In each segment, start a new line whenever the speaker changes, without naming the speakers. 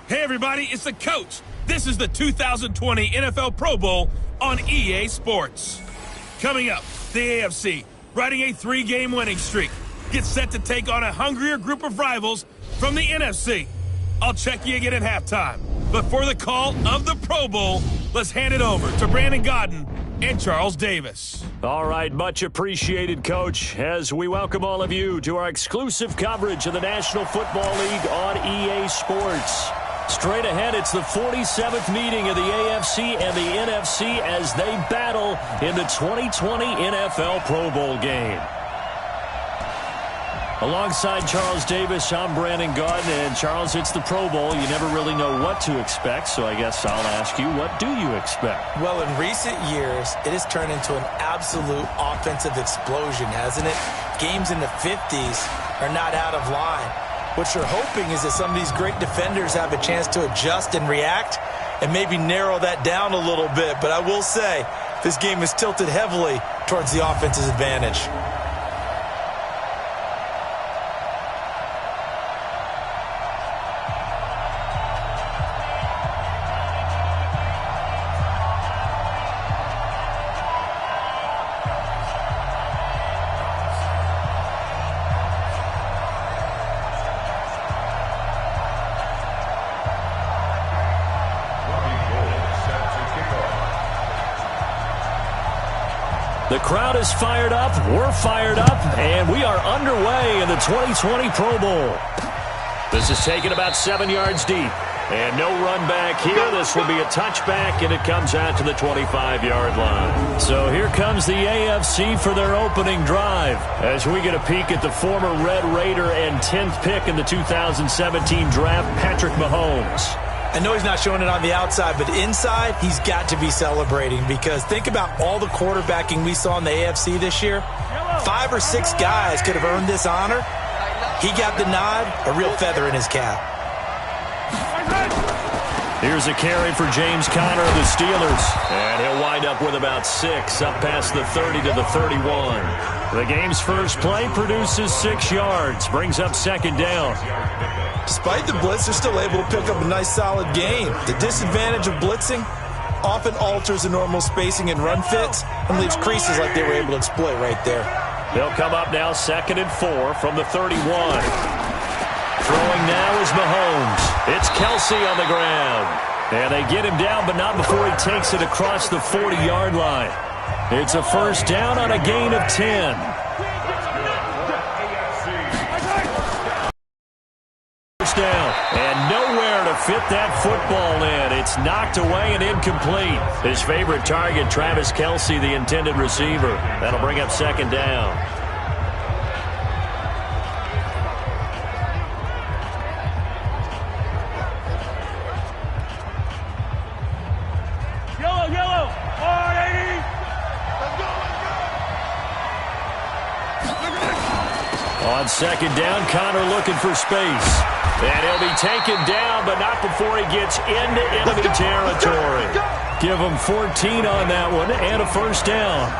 Hey everybody, it's the coach. This is the 2020 NFL Pro Bowl on EA Sports. Coming up, the AFC, riding a 3-game winning streak, gets set to take on a hungrier group of rivals from the NFC. I'll check you again at halftime. But for the call of the Pro Bowl, let's hand it over to Brandon Godden and Charles Davis.
All right, much appreciated, Coach, as we welcome all of you to our exclusive coverage of the National Football League on EA Sports. Straight ahead, it's the 47th meeting of the AFC and the NFC as they battle in the 2020 NFL Pro Bowl game. Alongside Charles Davis, I'm Brandon Godden. And Charles, it's the Pro Bowl. You never really know what to expect, so I guess I'll ask you, what do you expect?
Well, in recent years, it has turned into an absolute offensive explosion, hasn't it? Games in the 50s are not out of line. What you're hoping is that some of these great defenders have a chance to adjust and react and maybe narrow that down a little bit. But I will say, this game is tilted heavily towards the offense's advantage.
The crowd is fired up, we're fired up, and we are underway in the 2020 Pro Bowl. This is taken about 7 yards deep, and no run back here. This will be a touchback, and it comes out to the 25-yard line. So here comes the AFC for their opening drive as we get a peek at the former Red Raider and 10th pick in the 2017 draft, Patrick Mahomes.
I know he's not showing it on the outside, but inside, he's got to be celebrating because think about all the quarterbacking we saw in the AFC this year. 5 or 6 guys could have earned this honor. He got the nod, a real feather in his cap.
Here's a carry for James Conner of the Steelers, and he'll wind up with about 6, up past the 30 to the 31. The game's first play produces 6 yards, brings up second down.
Despite the blitz, they're still able to pick up a nice solid gain. The disadvantage of blitzing often alters the normal spacing and run fits and leaves creases like they were able to exploit right there.
They'll come up now 2nd and 4 from the 31. Throwing now is Mahomes. It's Kelsey on the ground. And they get him down, but not before he takes it across the 40-yard line. It's a first down on a gain of 10. Down, and nowhere to fit that football in. It's knocked away and incomplete. His favorite target, Travis Kelce, the intended receiver. That'll bring up second down.
Yellow, 480.
On second down, Conner looking for space. And he'll be taken down, but not before he gets into enemy territory. Give him 14 on that one and a first down.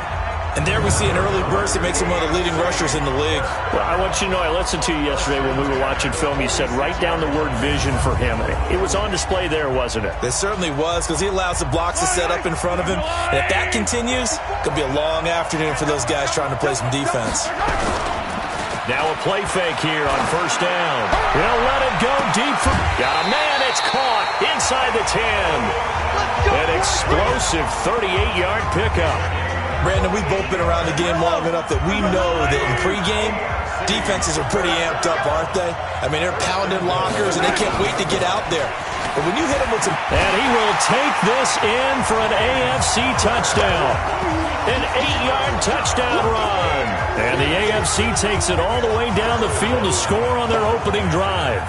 And there we see an early burst that makes him one of the leading rushers in the league.
Well, I want you to know, I listened to you yesterday when we were watching film. You said write down the word vision for him. It was on display there, wasn't it?
It certainly was, because he allows the blocks to set up in front of him. And if that continues, it could be a long afternoon for those guys trying to play some defense.
Now a play fake here on first down. He'll let it go deep for... Got a man, it's caught inside the 10. An explosive 38-yard pickup.
Brandon, we've both been around the game long enough that we know that in pregame, defenses are pretty amped up, aren't they? I mean, they're pounding lockers, and they can't wait to get out there. But when you hit him with some...
And he will take this in for an AFC touchdown. An 8-yard touchdown run. And the AFC takes it all the way down the field to score on their opening drive.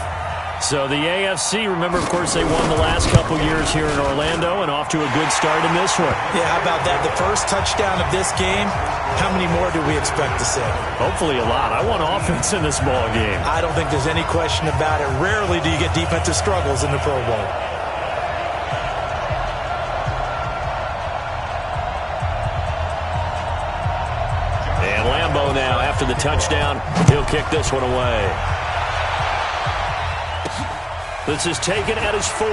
So the AFC, remember, of course, they won the last couple years here in Orlando and off to a good start in this one.
Yeah, how about that? The first touchdown of this game, how many more do we expect to see?
Hopefully a lot. I want offense in this ball game.
I don't think there's any question about it. Rarely do you get defensive struggles in the Pro Bowl.
And Lambeau now, after the touchdown, he'll kick this one away. This is taken at his 4.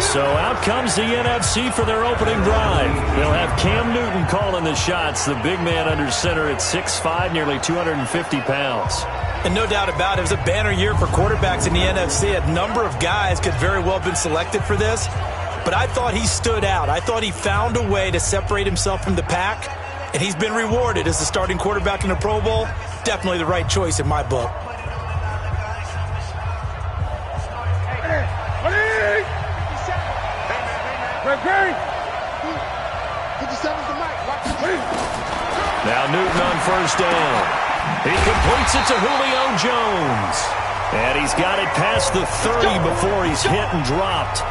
So out comes the NFC for their opening drive. They'll have Cam Newton calling the shots, the big man under center at 6'5", nearly 250 pounds.
And no doubt about it, it was a banner year for quarterbacks in the NFC. A number of guys could very well have been selected for this. But I thought he stood out. I thought he found a way to separate himself from the pack. And he's been rewarded as the starting quarterback in the Pro Bowl. Definitely the right choice in my book.
Now Newton on first down. He completes it to Julio Jones. And he's got it past the 30 before he's hit and dropped.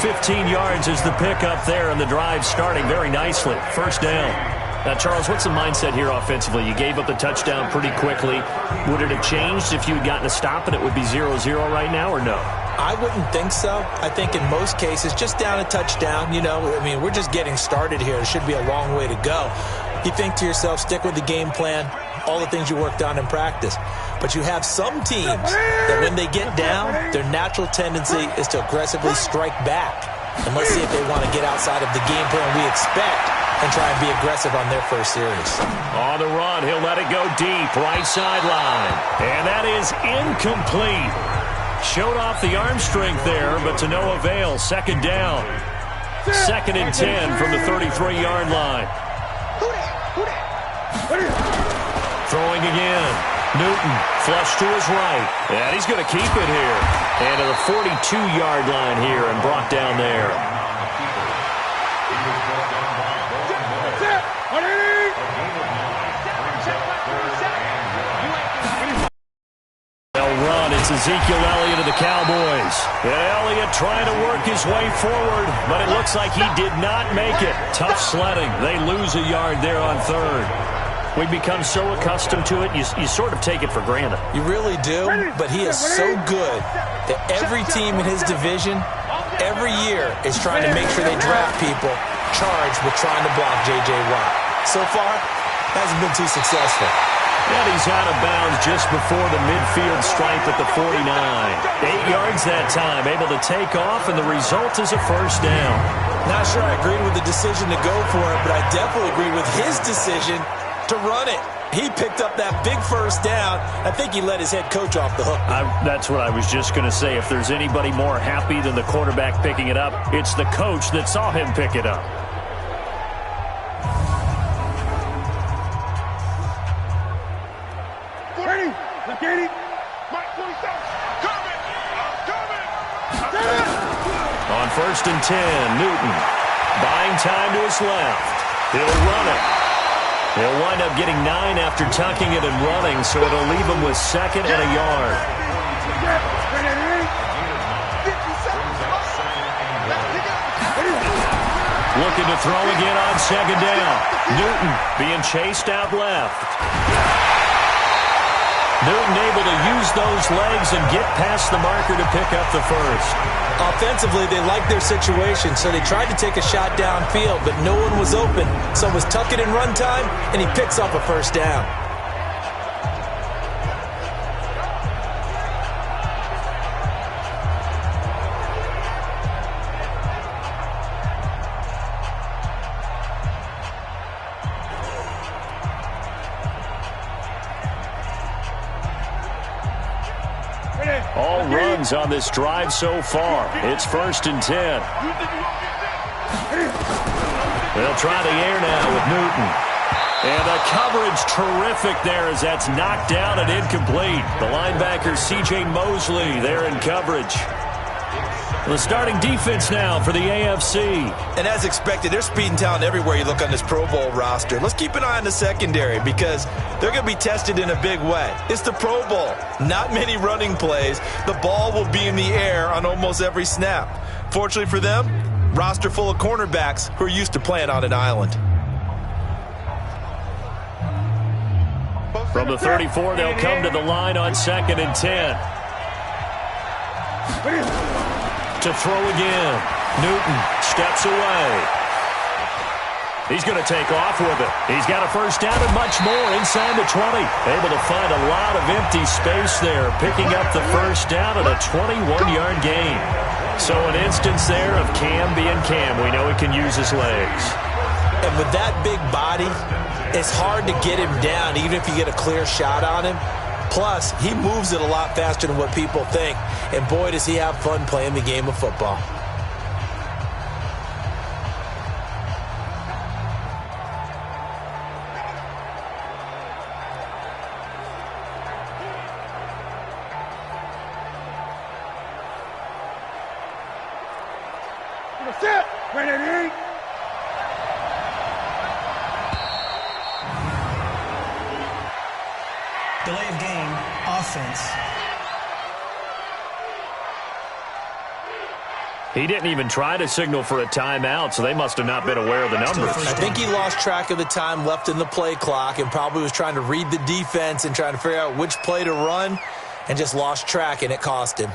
15 yards is the pickup there, and the drive starting very nicely. First down. Now, Charles, what's the mindset here offensively? You gave up the touchdown pretty quickly. Would it have changed if you had gotten a stop and it would be 0-0 right now, or no?
I wouldn't think so. I think in most cases, just down a touchdown, we're just getting started here. It should be a long way to go. You think to yourself, stick with the game plan, all the things you worked on in practice. But you have some teams that when they get down, their natural tendency is to aggressively strike back. And let's see if they want to get outside of the game plan we expect and try and be aggressive on their first series.
On the run, he'll let it go deep, right sideline. And that is incomplete. Showed off the arm strength there, but to no avail. Second down. 2nd and 10 from the 33-yard line. Throwing again. Newton, flush to his right. And he's going to keep it here. And to the 42-yard line here and brought down there. They'll run. It's Ezekiel Elliott of the Cowboys. And Elliott trying to work his way forward, but it looks like he did not make it. Tough sledding. They lose a yard there on third. We've become so accustomed to it, you sort of take it for granted.
You really do, but he is so good that every team in his division, every year, is trying to make sure they draft people charged with trying to block J.J. Watt. So far, hasn't been too successful.
And he's out of bounds just before the midfield stripe at the 49. 8 yards that time, able to take off, and the result is a first down.
Not sure I agreed with the decision to go for it, but I definitely agree with his decision to run it. He picked up that big first down. I think he let his head coach off the hook.
That's what I was just going to say. If there's anybody more happy than the quarterback picking it up, it's the coach that saw him pick it up. On 1st and 10, Newton buying time to his left. He'll run it. He'll wind up getting 9 after tucking it and running, so it'll leave him with 2nd and a yard. Looking to throw again on 2nd down. Newton being chased out left. Newton able to use those legs and get past the marker to pick up the first.
Offensively, they liked their situation, so they tried to take a shot downfield, but no one was open. So it was tuck it in run time, and he picks up a first down.
All runs on this drive so far. It's 1st and 10. They'll try the air now with Newton. And the coverage terrific there as that's knocked down and incomplete. The linebacker C.J. Mosley there in coverage. The starting defense now for the AFC.
And as expected, there's speed and talent everywhere you look on this Pro Bowl roster. Let's keep an eye on the secondary because they're going to be tested in a big way. It's the Pro Bowl. Not many running plays. The ball will be in the air on almost every snap. Fortunately for them, roster full of cornerbacks who are used to playing on an island.
From the 34, they'll come to the line on 2nd and 10. To throw again. Newton steps away. He's going to take off with it. He's got a first down and much more inside the 20. Able to find a lot of empty space there, picking up the first down at a 21-yard gain. So an instance there of Cam being Cam. We know he can use his legs.
And with that big body, it's hard to get him down, even if you get a clear shot on him. Plus, he moves it a lot faster than what people think. And boy, does he have fun playing the game of football.
Ready?
Delay of game, offense.
He didn't even try to signal for a timeout, so they must have not been aware of the numbers.
I think he lost track of the time left in the play clock and probably was trying to read the defense and trying to figure out which play to run and just lost track, and it cost him.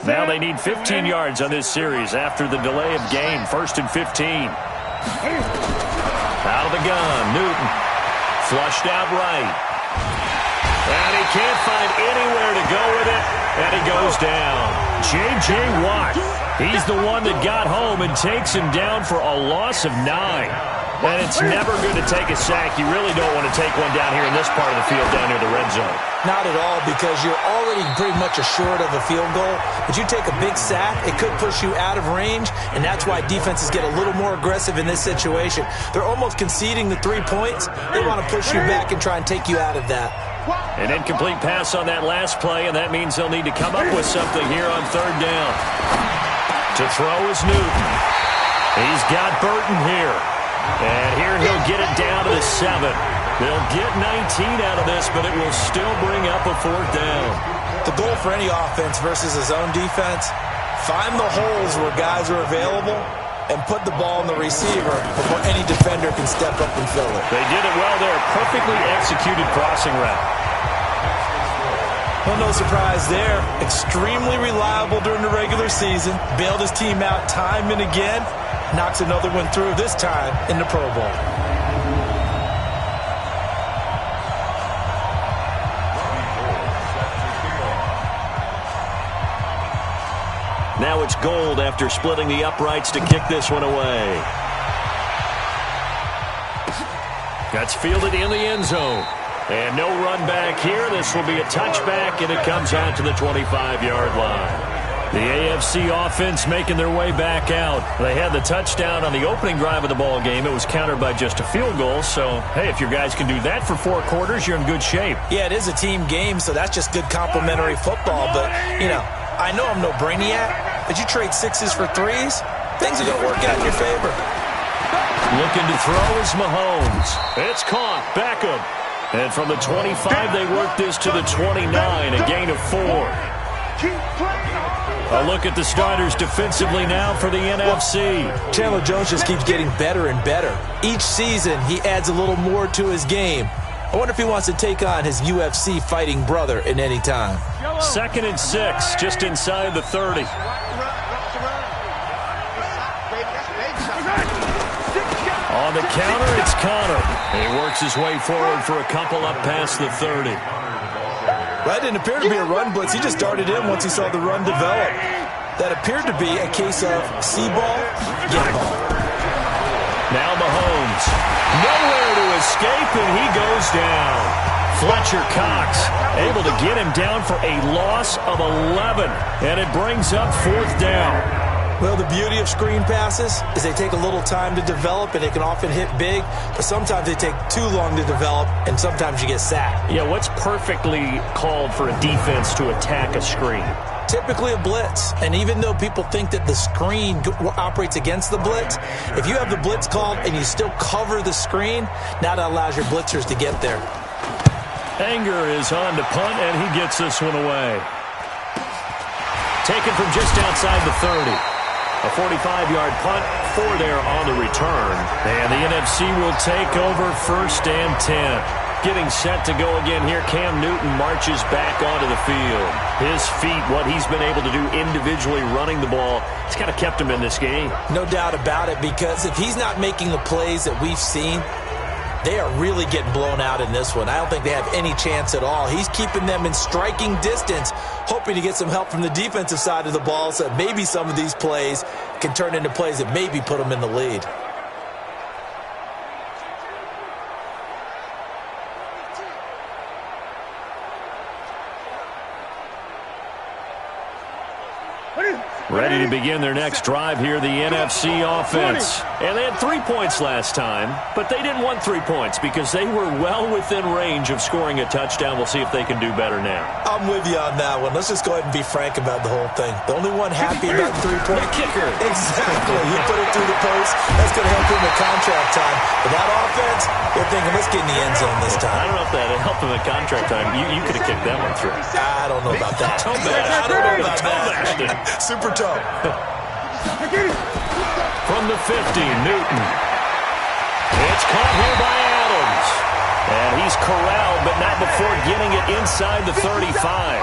Now they need 15 yards on this series after the delay of game. 1st and 15. Out of the gun, Newton. Flushed out right. And he can't find anywhere to go with it, and he goes down. J.J. Watt, he's the one that got home and takes him down for a loss of 9. And it's never good to take a sack. You really don't want to take one down here in this part of the field down near the red zone.
Not at all, because you're already pretty much assured of a field goal. But you take a big sack, it could push you out of range, and that's why defenses get a little more aggressive in this situation. They're almost conceding the 3 points. They want to push you back and try and take you out of that.
An incomplete pass on that last play, and that means they'll need to come up with something here on 3rd down. To throw is Newton. He's got Burton here. And here he'll get it down to the 7. They'll get 19 out of this, but it will still bring up a 4th down.
The goal for any offense versus his own defense, find the holes where guys are available and put the ball in the receiver before any defender can step up and fill it.
They did it well there. Perfectly executed crossing route.
Well, no surprise there. Extremely reliable during the regular season. Bailed his team out time and again. Knocks another one through, this time in the Pro Bowl.
Now it's Gold after splitting the uprights to kick this one away. That's fielded in the end zone. And no run back here. This will be a touchback, and it comes out to the 25-yard line. The AFC offense making their way back out. They had the touchdown on the opening drive of the ball game. It was countered by just a field goal. So, hey, if your guys can do that for 4 quarters, you're in good shape.
Yeah, it is a team game, so that's just good complimentary football. But, you know, I know I'm no brainiac, but you trade 6s for 3s, things are going to work out in your favor.
Looking to throw is Mahomes. It's caught. Beckham. And from the 25, they work this to the 29, a gain of 4. A look at the starters defensively now for the NFC.
Chandler Jones just keeps getting better and better. Each season, he adds a little more to his game. I wonder if he wants to take on his UFC fighting brother at any time.
2nd and 6, just inside the 30. On the counter, it's Connor. He works his way forward for a couple up past the 30.
That didn't appear to be a run blitz. He just darted in once he saw the run develop. That appeared to be a case of see ball, get ball.
Now Mahomes. Nowhere to escape, and he goes down. Fletcher Cox able to get him down for a loss of 11, and it brings up 4th down.
Well, the beauty of screen passes is they take a little time to develop, and they can often hit big, but sometimes they take too long to develop, and sometimes you get sacked.
Yeah, what's perfectly called for a defense to attack a screen?
Typically a blitz, and even though people think that the screen operates against the blitz, if you have the blitz called and you still cover the screen, now that allows your blitzers to get there.
Anger is on to punt, and he gets this one away. Taken from just outside the 30. A 45-yard punt, 4 there on the return. And the NFC will take over 1st and 10. Getting set to go again here. Cam Newton marches back onto the field. His feet, what he's been able to do individually running the ball, it's kind of kept him in this game.
No doubt about it, because if he's not making the plays that we've seen, they are really getting blown out in this one. I don't think they have any chance at all. He's keeping them in striking distance, hoping to get some help from the defensive side of the ball so that maybe some of these plays can turn into plays that maybe put them in the lead.
Ready to begin their next drive here, the NFC offense. And they had 3 points last time, but they didn't want 3 points because they were well within range of scoring a touchdown. We'll see if they can do better now.
I'm with you on that one. Let's just go ahead and be frank about the whole thing. The only one happy about 3-point
kicker.
Exactly. You put it through the post. That's going to help him at contract time. But that offense, they're thinking, let's get in the end zone this time.
I don't know if that helped him at contract time. You could have kicked that one through.
I don't know about that.
Toe bash.
I don't know about
that.
Super toe.
From the 50, Newton. It's caught here by Adams. And he's corralled, but not before getting it inside the 35.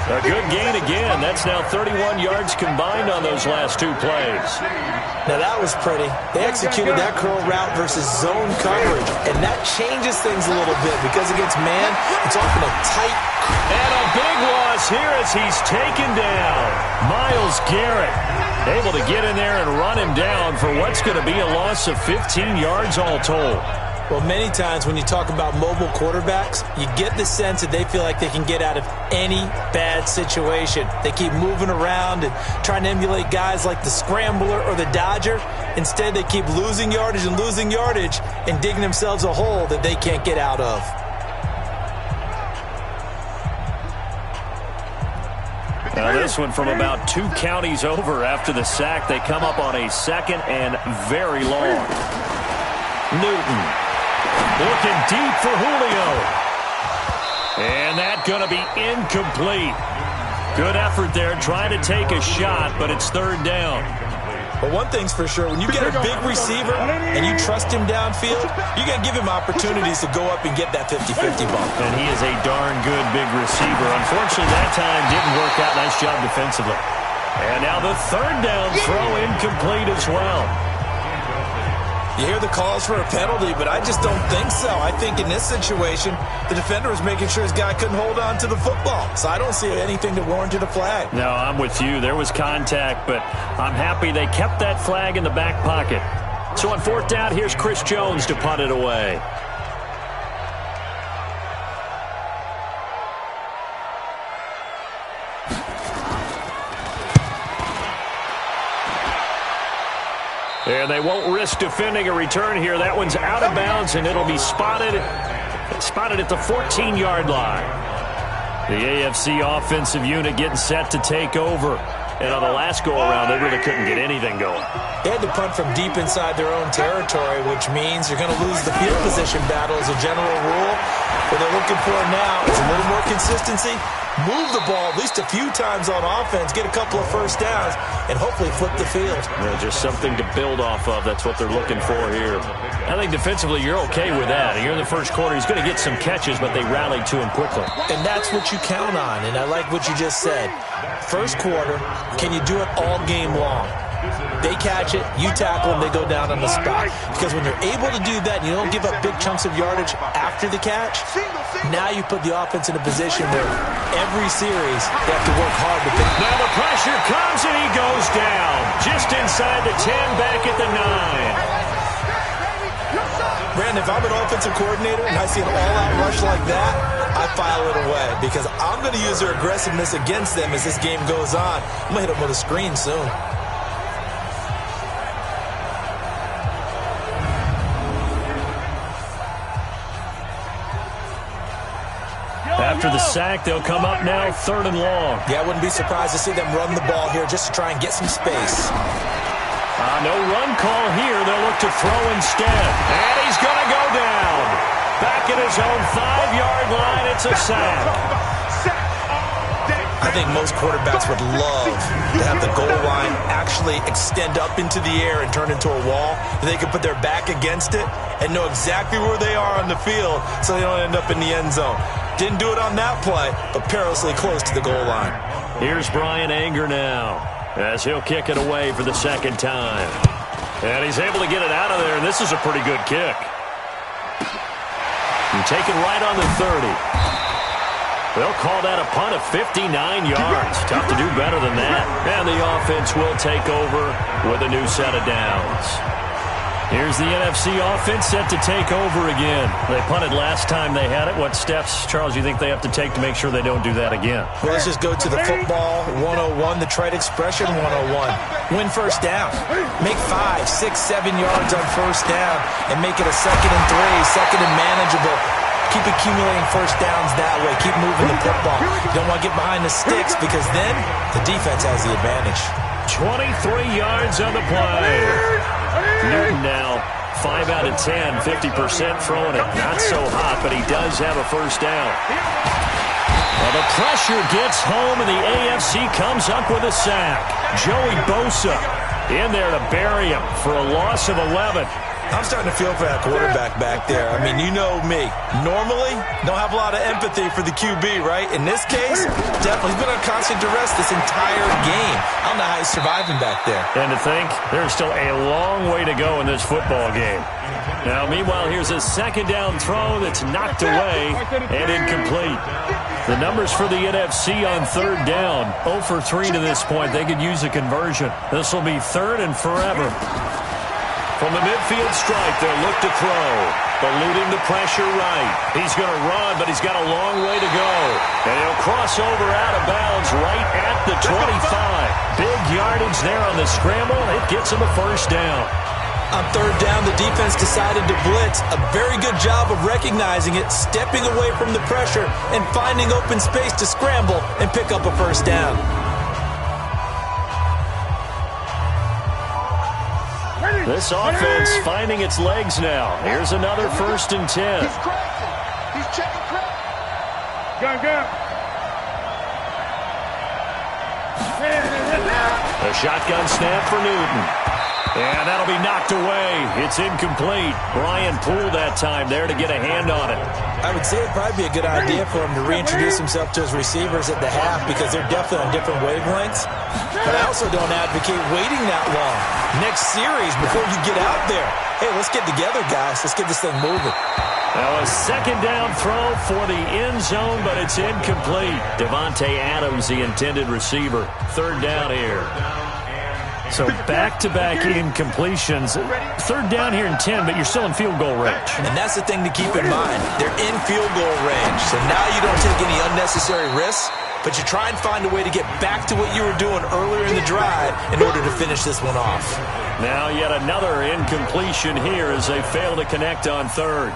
A good gain again. That's now 31 yards combined on those last 2 plays.
Now that was pretty. They executed that curl route versus zone coverage, and that changes things a little bit because against man, it's often a tight.
And a big loss here as he's taken down. Myles Garrett able to get in there and run him down for what's going to be a loss of 15 yards all told.
Well, many times when you talk about mobile quarterbacks, you get the sense that they feel like they can get out of any bad situation. They keep moving around and trying to emulate guys like the scrambler or the dodger. Instead, they keep losing yardage and digging themselves a hole that they can't get out of.
Now this one from about 2 counties over after the sack. They come up on a 2nd and very long. Newton looking deep for Julio. And that's going to be incomplete. Good effort there trying to take a shot, but it's 3rd down.
But one thing's for sure, when you get a big receiver and you trust him downfield, you got to give him opportunities to go up and get that 50-50 ball.
And he is a darn good big receiver. Unfortunately, that time didn't work out. Nice job defensively. And now the 3rd down throw incomplete as well.
You hear the calls for a penalty, but I just don't think so. I think in this situation, the defender was making sure his guy couldn't hold on to the football. So I don't see anything that warranted a flag.
No, I'm with you. There was contact, but I'm happy they kept that flag in the back pocket. So on 4th down, here's Chris Jones to punt it away. And they won't risk defending a return here. That one's out of bounds, and it'll be spotted at the 14-yard line. The AFC offensive unit getting set to take over. And on the last go-around, they really couldn't get anything going.
They had to punt from deep inside their own territory, which means you're going to lose the field position battle as a general rule. What they're looking for now is a little more consistency, move the ball at least a few times on offense, get a couple of first downs, and hopefully flip the field.
Yeah, just something to build off of. That's what they're looking for here. I think defensively you're okay with that. Here in the first quarter, he's going to get some catches, but they rallied to him quickly.
And that's what you count on, and I like what you just said. First quarter, can you do it all game long? They catch it, you tackle them, they go down on the spot. Because when you're able to do that and you don't give up big chunks of yardage after the catch, now you put the offense in a position where every series they have to work hard to pick.
Now the pressure comes and he goes down. Just inside the 10, back at the 9.
Brandon, if I'm an offensive coordinator and I see an all-out rush like that, I file it away because I'm going to use their aggressiveness against them as this game goes on. I'm going to hit them with a screen soon.
After the sack, they'll come up now 3rd and long.
Yeah, I wouldn't be surprised to see them run the ball here just to try and get some space.
No run call here. They'll look to throw instead. And he's going to go down. Back at his own 5-yard line, it's a sack.
I think most quarterbacks would love to have the goal line actually extend up into the air and turn into a wall. They can put their back against it and know exactly where they are on the field so they don't end up in the end zone. Didn't do it on that play, but perilously close to the goal line.
Here's Brian Anger now as he'll kick it away for the second time. And he's able to get it out of there, and this is a pretty good kick. And taken right on the 30. They'll call that a punt of 59 yards. Tough to do better than that. And the offense will take over with a new set of downs. Here's the NFC offense set to take over again. They punted last time they had it. What steps, Charles, you think they have to take to make sure they don't do that again?
Well, let's just go to the football 101, the trade expression 101. Win first down. Make 5, 6, 7 yards on first down and make it a 2nd and 3, second and manageable. Keep accumulating first downs that way. Keep moving the football. You don't want to get behind the sticks because then the defense has the advantage.
23 yards on the play. Newton now 5 out of 10, 50% throwing it. Not so hot, but he does have a first down. Well, the pressure gets home, and the AFC comes up with a sack. Joey Bosa in there to bury him for a loss of 11.
I'm starting to feel for that quarterback back there. I mean, you know me. Normally, don't have a lot of empathy for the QB, right? In this case, definitely. He's been on constant duress this entire game. I don't know how he's surviving back there.
And to think, there's still a long way to go in this football game. Now, meanwhile, here's a second down throw that's knocked away and incomplete. The numbers for the NFC on third down, 0 for 3 to this point. They could use a conversion. This will be 3rd and forever. From the midfield stripe, they'll look to throw. Eluding the pressure right. He's going to run, but he's got a long way to go. And he'll cross over out of bounds right at the 25. Big yardage there on the scramble. It gets him a first down.
On third down, the defense decided to blitz. A very good job of recognizing it, stepping away from the pressure, and finding open space to scramble and pick up a first down.
This offense finding its legs now. Here's another 1st and 10.
He's checking crack. Go.
A shotgun snap for Newton. And that'll be knocked away. It's incomplete. Brian Poole that time there to get a hand on it.
I would say it'd probably be a good idea for him to reintroduce himself to his receivers at the half because they're definitely on different wavelengths. But I also don't advocate waiting that long. Next series, before you get out there, hey, let's get together, guys. Let's get this thing moving.
Now a second down throw for the end zone, but it's incomplete. Devontae Adams, the intended receiver. Third down here. So back-to-back incompletions. Third down here in 10, but you're still in field goal range.
And that's the thing to keep in mind. They're in field goal range. So now you don't take any unnecessary risks, but you try and find a way to get back to what you were doing earlier in the drive in order to finish this one off.
Now yet another incompletion here as they fail to connect on third.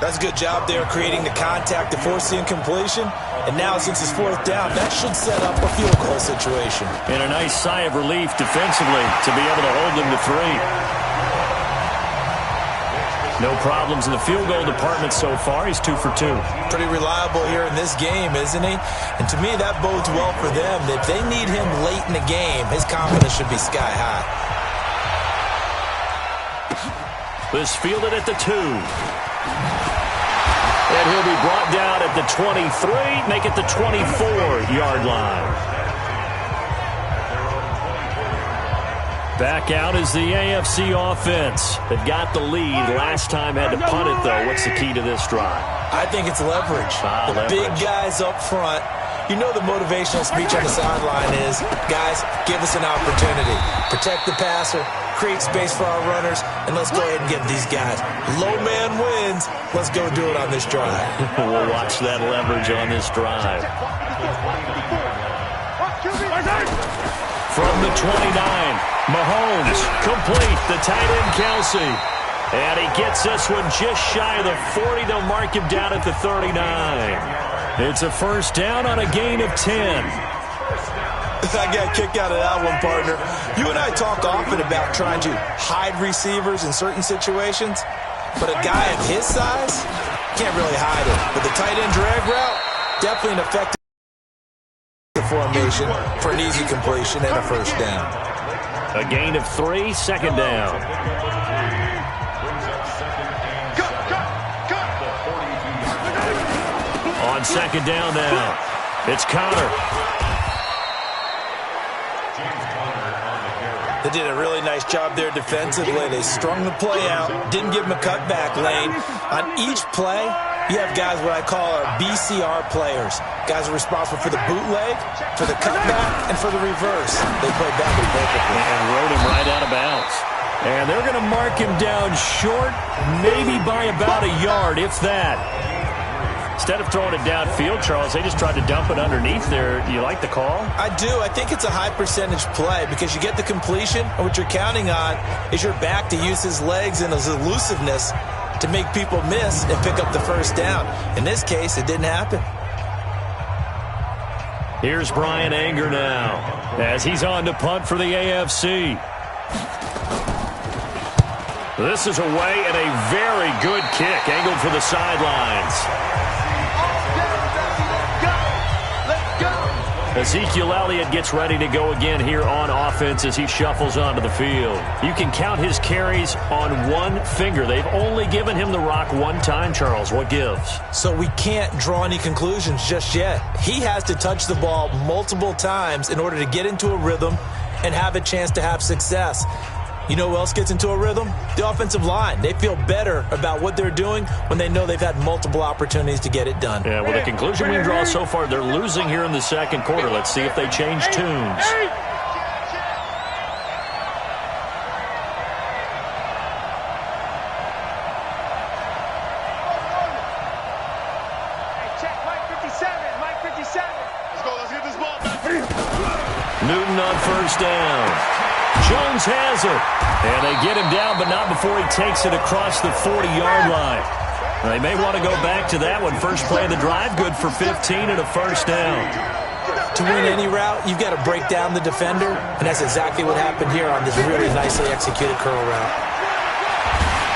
That's a good job there creating the contact to force the incompletion. And now since it's 4th down, that should set up a field goal situation.
And a nice sigh of relief defensively to be able to hold them to 3. No problems in the field goal department so far. He's 2 for 2.
Pretty reliable here in this game, isn't he? And to me, that bodes well for them. If they need him late in the game, his confidence should be sky high.
This fielded at the 2. And he'll be brought down at the 23, make it the 24-yard line. Back out is the AFC offense that got the lead. Last time had to punt it, though. What's the key to this drive?
I think it's leverage. Big guys up front. You know the motivational speech on the sideline is, guys, give us an opportunity. Protect the passer, create space for our runners, and let's go ahead and get these guys. Low man wins. Let's go do it on this drive.
We'll watch that leverage on this drive. From the 29, Mahomes, complete, the tight end Kelsey. And he gets this one just shy of the 40. They'll mark him down at the 39. It's a first down on a gain of 10.
I got a kick out of that one, partner. You and I talk often about trying to hide receivers in certain situations, but a guy of his size can't really hide it. But the tight end drag route, definitely an effective formation for an easy completion and a first down.
A gain of 3, second down. On second down now, it's Connor.
They did a really nice job there defensively. They strung the play out, didn't give him a cutback lane. On each play, you have guys what I call our BCR players. Guys are responsible for the bootleg, for the cutback, and for the reverse. They played that one perfectly.
And rode him right out of bounds. And they're going to mark him down short, maybe by about a yard, if that. Instead of throwing it downfield, Charles, they just tried to dump it underneath there. Do you like the call?
I do. I think it's a high percentage play because you get the completion, and what you're counting on is your back to use his legs and his elusiveness to make people miss and pick up the first down. In this case, it didn't happen.
Here's Brian Anger now as he's on to punt for the AFC. This is away and a very good kick angled for the sidelines. Ezekiel Elliott gets ready to go again here on offense as he shuffles onto the field. You can count his carries on one finger. They've only given him the rock one time, Charles. What gives?
So we can't draw any conclusions just yet. He has to touch the ball multiple times in order to get into a rhythm and have a chance to have success. You know who else gets into a rhythm? The offensive line. They feel better about what they're doing when they know they've had multiple opportunities to get it done.
Yeah, well, the conclusion we can draw so far, they're losing here in the second quarter. Let's see if they change tunes. Newton on first down. Jones has it. And they get him down, but not before he takes it across the 40-yard line. They may want to go back to that one. First play of the drive, good for 15 and a first down.
To win any route, you've got to break down the defender, and that's exactly what happened here on this really nicely executed curl route.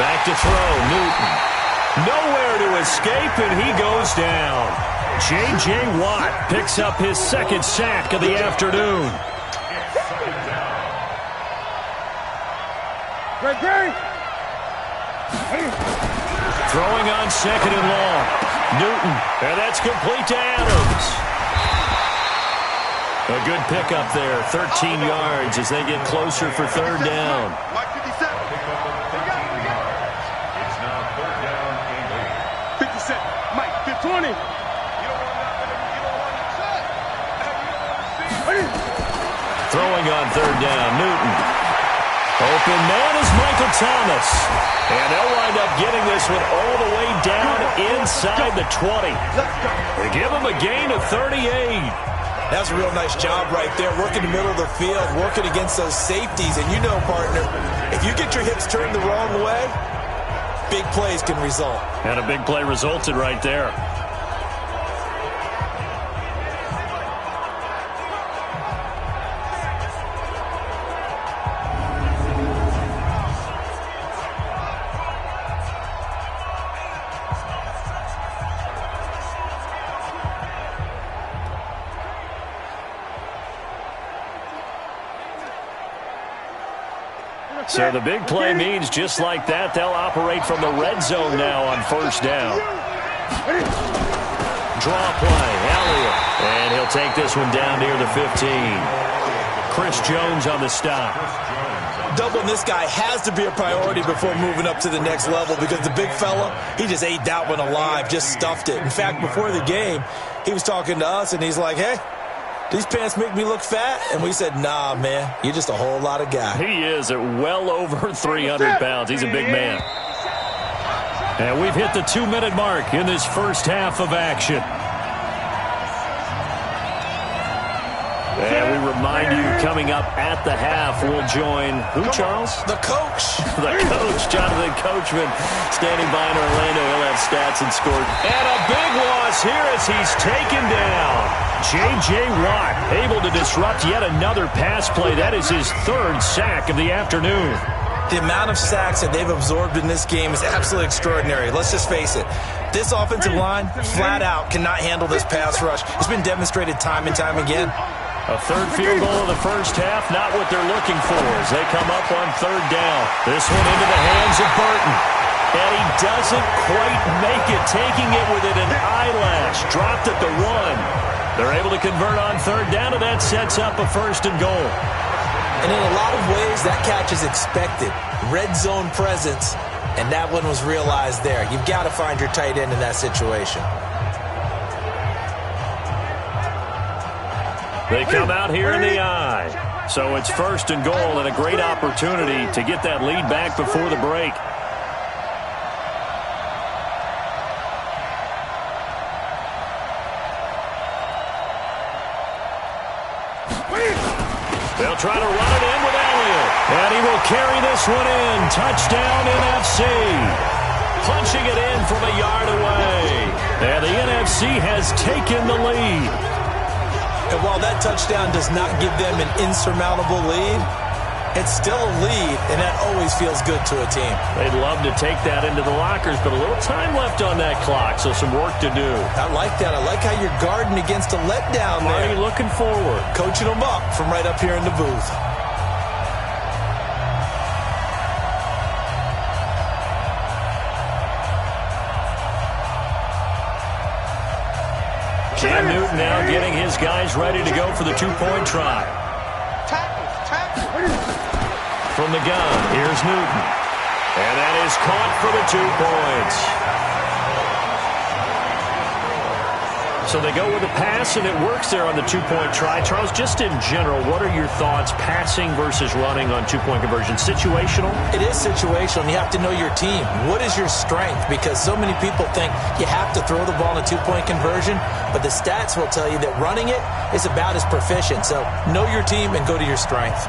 Back to throw, Newton. Nowhere to escape, and he goes down. J.J. Watt picks up his second sack of the afternoon. Throwing on second and long. Newton, and that's complete to Adams. A good pickup there, 13 yards as they get closer for third down.
It's now third down and 8. 57, Mike, 20.
Throwing on third down, Newton. Open man is Michael Thomas. And they'll wind up getting this one all the way down inside the 20. They give him a gain of 38.
That's a real nice job right there, working the middle of the field, working against those safeties. And you know, partner, if you get your hips turned the wrong way, big plays can result.
And a big play resulted right there. So the big play means just like that, they'll operate from the red zone now on first down. Draw play, Elliott. And he'll take this one down near the 15. Chris Jones on the stop.
Doubling this guy has to be a priority before moving up to the next level because the big fella, he just ate that one alive, just stuffed it. In fact, before the game, he was talking to us, and he's like, hey, these pants make me look fat? And we said, nah, man, you're just a whole lot of guy.
He is at well over 300 pounds. He's a big man. And we've hit the 2-minute mark in this first half of action. And we remind you, coming up at the half, we'll join who, Charles?
The coach.
The coach, Jonathan Coachman, standing by in Orlando. He'll have stats and scores. And a big loss here as he's taken down. J.J. Watt able to disrupt yet another pass play. That is his third sack of the afternoon.
The amount of sacks that they've absorbed in this game is absolutely extraordinary. Let's just face it. This offensive line, flat out, cannot handle this pass rush. It's been demonstrated time and time again.
A third field goal of the first half, not what they're looking for as they come up on third down. This one into the hands of Burton. And he doesn't quite make it, taking it within an eyelash. Dropped at the 1. They're able to convert on third down, and that sets up a first and goal.
And in a lot of ways, that catch is expected. Red zone presence, and that one was realized there. You've got to find your tight end in that situation.
They come out here in the eye. So it's first and goal and a great opportunity to get that lead back before the break. They'll try to run it in with Elliott. And he will carry this one in. Touchdown, NFC. Punching it in from a yard away. And the NFC has taken the lead.
And while that touchdown does not give them an insurmountable lead, it's still a lead, and that always feels good to a team.
They'd love to take that into the lockers, but a little time left on that clock, so some work to do.
I like that. I like how you're guarding against a letdown there.
Already looking forward.
Coaching them up from right up here in the booth.
Cam Newton now getting his guys ready to go for the two-point try. From the gun, here's Newton. And that is caught for the 2 points. So they go with a pass, and it works there on the two-point try. Charles, just in general, what are your thoughts passing versus running on two-point conversion? Situational?
It is situational, and you have to know your team. What is your strength? Because so many people think you have to throw the ball in a two-point conversion, but the stats will tell you that running it is about as proficient. So know your team and go to your strength.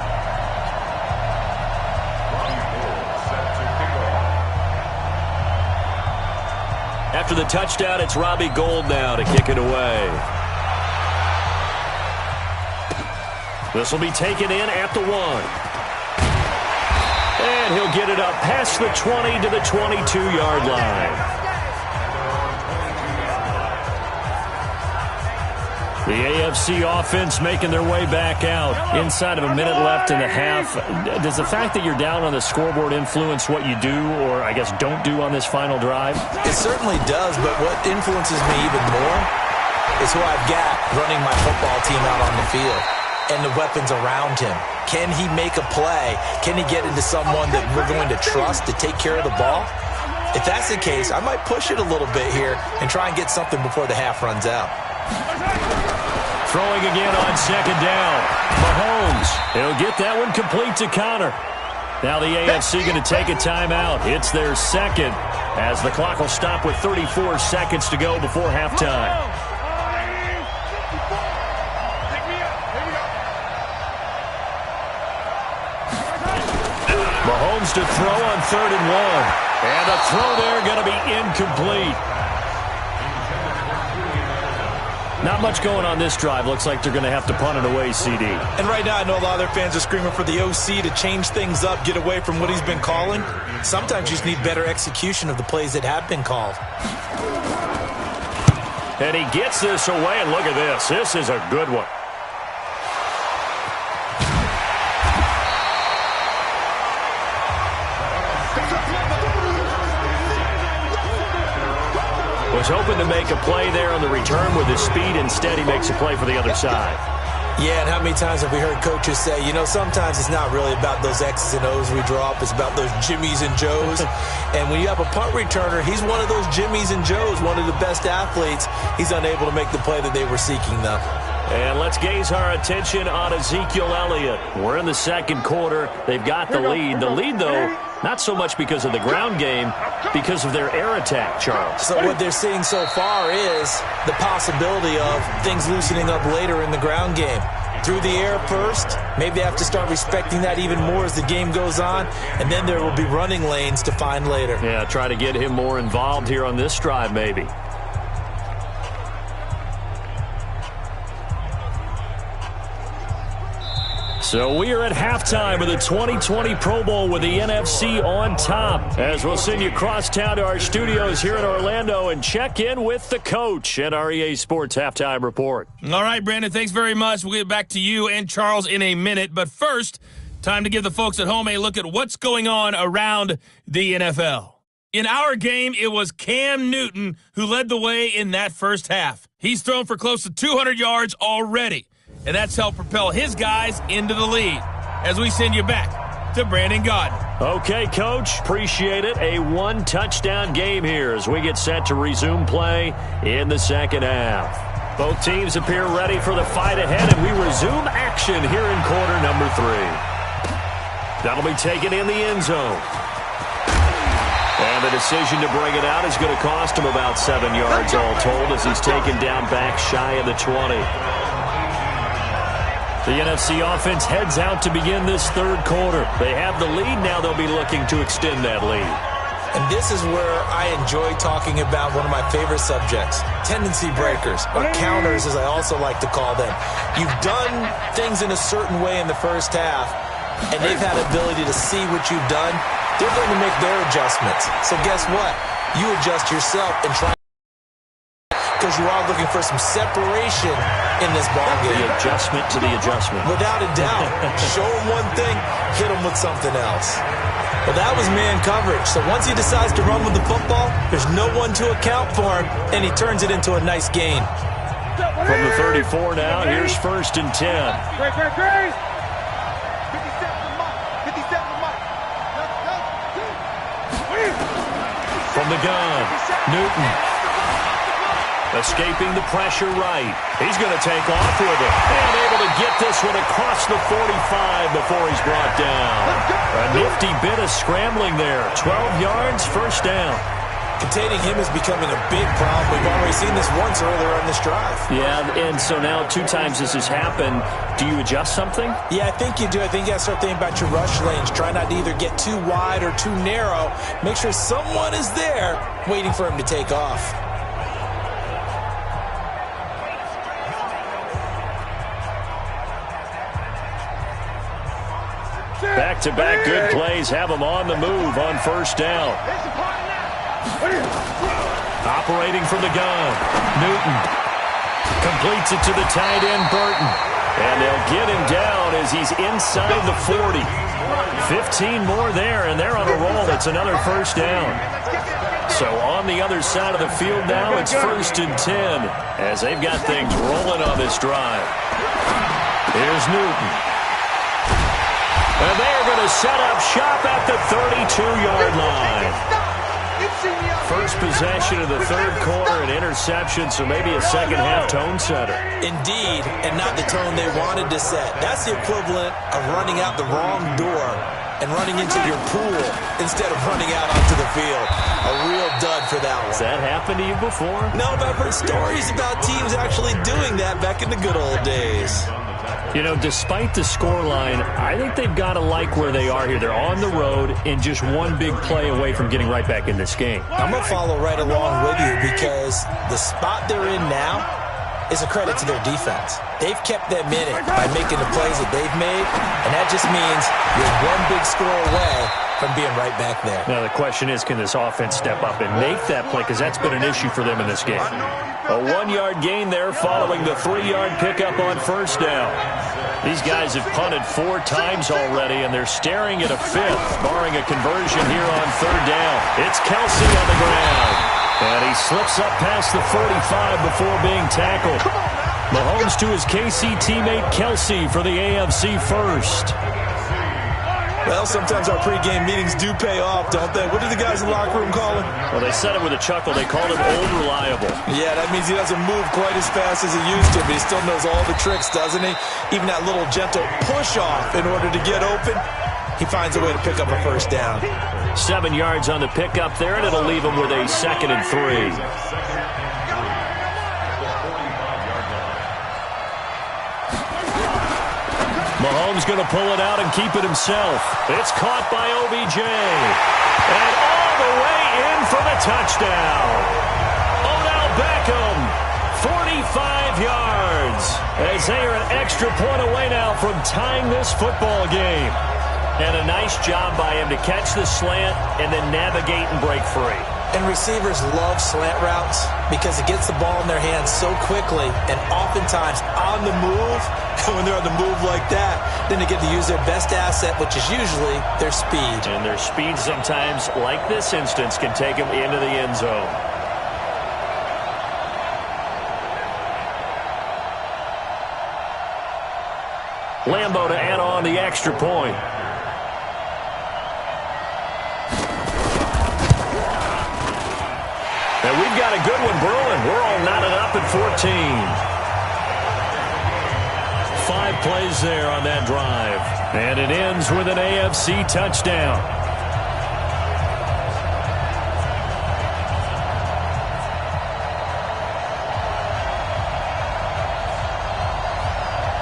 After the touchdown, it's Robbie Gould now to kick it away. This will be taken in at the 1. And he'll get it up past the 20 to the 22-yard line. The AFC offense making their way back out inside of a minute left in the half. Does the fact that you're down on the scoreboard influence what you do or, I guess, don't do on this final drive?
It certainly does, but what influences me even more is who I've got running my football team out on the field and the weapons around him. Can he make a play? Can he get into someone that we're going to trust to take care of the ball? If that's the case, I might push it a little bit here and try and get something before the half runs out.
Throwing again on second down. Mahomes, he'll get that one complete to Connor. Now the AFC going to take a timeout. It's their second as the clock will stop with 34 seconds to go before halftime. Mahomes to throw on 3rd and 1. And the throw there going to be incomplete. Not much going on this drive. Looks like they're going to have to punt it away, CD.
And right now I know a lot of their fans are screaming for the OC to change things up, get away from what he's been calling. Sometimes you just need better execution of the plays that have been called.
And he gets this away, and look at this. This is a good one. Was hoping to make a play there on the return with his speed. Instead, he makes a play for the other side.
Yeah, and how many times have we heard coaches say, you know, sometimes it's not really about those X's and O's we draw up. It's about those Jimmies and Joes. And when you have a punt returner, he's one of those Jimmies and Joes, one of the best athletes. He's unable to make the play that they were seeking, though.
And let's gaze our attention on Ezekiel Elliott. We're in the second quarter. They've got the lead. The lead, though, not so much because of the ground game, because of their air attack, Charles.
So what they're seeing so far is the possibility of things loosening up later in the ground game. Through the air first, maybe they have to start respecting that even more as the game goes on, and then there will be running lanes to find later.
Yeah, try to get him more involved here on this drive, maybe. So we are at halftime of the 2020 Pro Bowl with the NFC on top. As we'll send you across town to our studios here in Orlando and check in with the coach and our EA Sports Halftime Report.
All right, Brandon, thanks very much. We'll get back to you and Charles in a minute. But first, time to give the folks at home a look at what's going on around the NFL. In our game, it was Cam Newton who led the way in that first half. He's thrown for close to 200 yards already, and that's helped propel his guys into the lead. As we send you back to Brandon Gaudin.
Okay, Coach, appreciate it. A one-touchdown game here as we get set to resume play in the second half. Both teams appear ready for the fight ahead, and we resume action here in quarter number 3. That'll be taken in the end zone. And the decision to bring it out is going to cost him about 7 yards all told as he's taken down back shy of the 20. The NFC offense heads out to begin this third quarter. They have the lead. Now they'll be looking to extend that lead.
And this is where I enjoy talking about one of my favorite subjects, tendency breakers, or counters as I also like to call them. You've done things in a certain way in the first half, and they've had ability to see what you've done. They're going to make their adjustments. So guess what? You adjust yourself and try, because you are looking for some separation in this ball game.
The adjustment to the adjustment.
Without a doubt. Show them one thing, hit them with something else. Well, that was man coverage. So once he decides to run with the football, there's no one to account for him, and he turns it into a nice gain.
From the 34 now, here's 1st and 10.
Great.
From the gun, Newton. Escaping the pressure right. He's going to take off with it. And able to get this one across the 45 before he's brought down. A nifty bit of scrambling there. 12 yards, first down.
Containing him is becoming a big problem. We've already seen this once earlier on this drive.
Yeah, and so now 2 times this has happened. Do you adjust something?
Yeah, I think you do. I think you got to start thinking about your rush lanes. Try not to either get too wide or too narrow. Make sure someone is there waiting for him to take off.
Back-to-back good plays have him on the move on first down. Operating from the gun, Newton completes it to the tight end, Burton. And they'll get him down as he's inside the 40. 15 more there, and they're on a roll. It's another first down. So on the other side of the field now, it's 1st and 10 as they've got things rolling on this drive. Here's Newton. And they're going to set up shop at the 32-yard line. First possession of the third quarter, an interception, so maybe a second-half tone setter.
Indeed, and not the tone they wanted to set. That's the equivalent of running out the wrong door and running into your pool instead of running out onto the field. A real dud for that one.
Has that happened to you before?
No, but I've heard stories about teams actually doing that back in the good old days.
You know, despite the scoreline, I think they've got to like where they are here. They're on the road and just one big play away from getting right back in this game.
I'm going to follow right along with you because the spot they're in now is a credit to their defense. They've kept them in it by making the plays that they've made, and that just means you're one big score away from being right back there.
Now, the question is, can this offense step up and make that play? Because that's been an issue for them in this game. A 1-yard gain there following the 3-yard pickup on first down. These guys have punted 4 times already, and they're staring at a 5th, barring a conversion here on third down. It's Kelsey on the ground. And he slips up past the 45 before being tackled. Mahomes to his KC teammate Kelsey for the AFC first.
Well, sometimes our pregame meetings do pay off, don't they? What do the guys in the locker room call him?
Well, they said it with a chuckle. They called him Old Reliable.
Yeah, that means he doesn't move quite as fast as he used to, but he still knows all the tricks, doesn't he? Even that little gentle push-off in order to get open, he finds a way to pick up a first down.
7 yards on the pickup there, and it'll leave him with a 2nd and 3. Mahomes going to pull it out and keep it himself. It's caught by OBJ. And all the way in for the touchdown. Odell Beckham 45 yards as they are an extra point away now from tying this football game. And a nice job by him to catch the slant and then navigate and break free.
And receivers love slant routes because it gets the ball in their hands so quickly and oftentimes on the move. And when they're on the move like that, then they get to use their best asset, which is usually their speed.
And their speed sometimes, like this instance, can take them into the end zone. Lambo to add on the extra point. And we've got a good one brewing. We're all knotted up at 14. 5 plays there on that drive. And it ends with an AFC touchdown.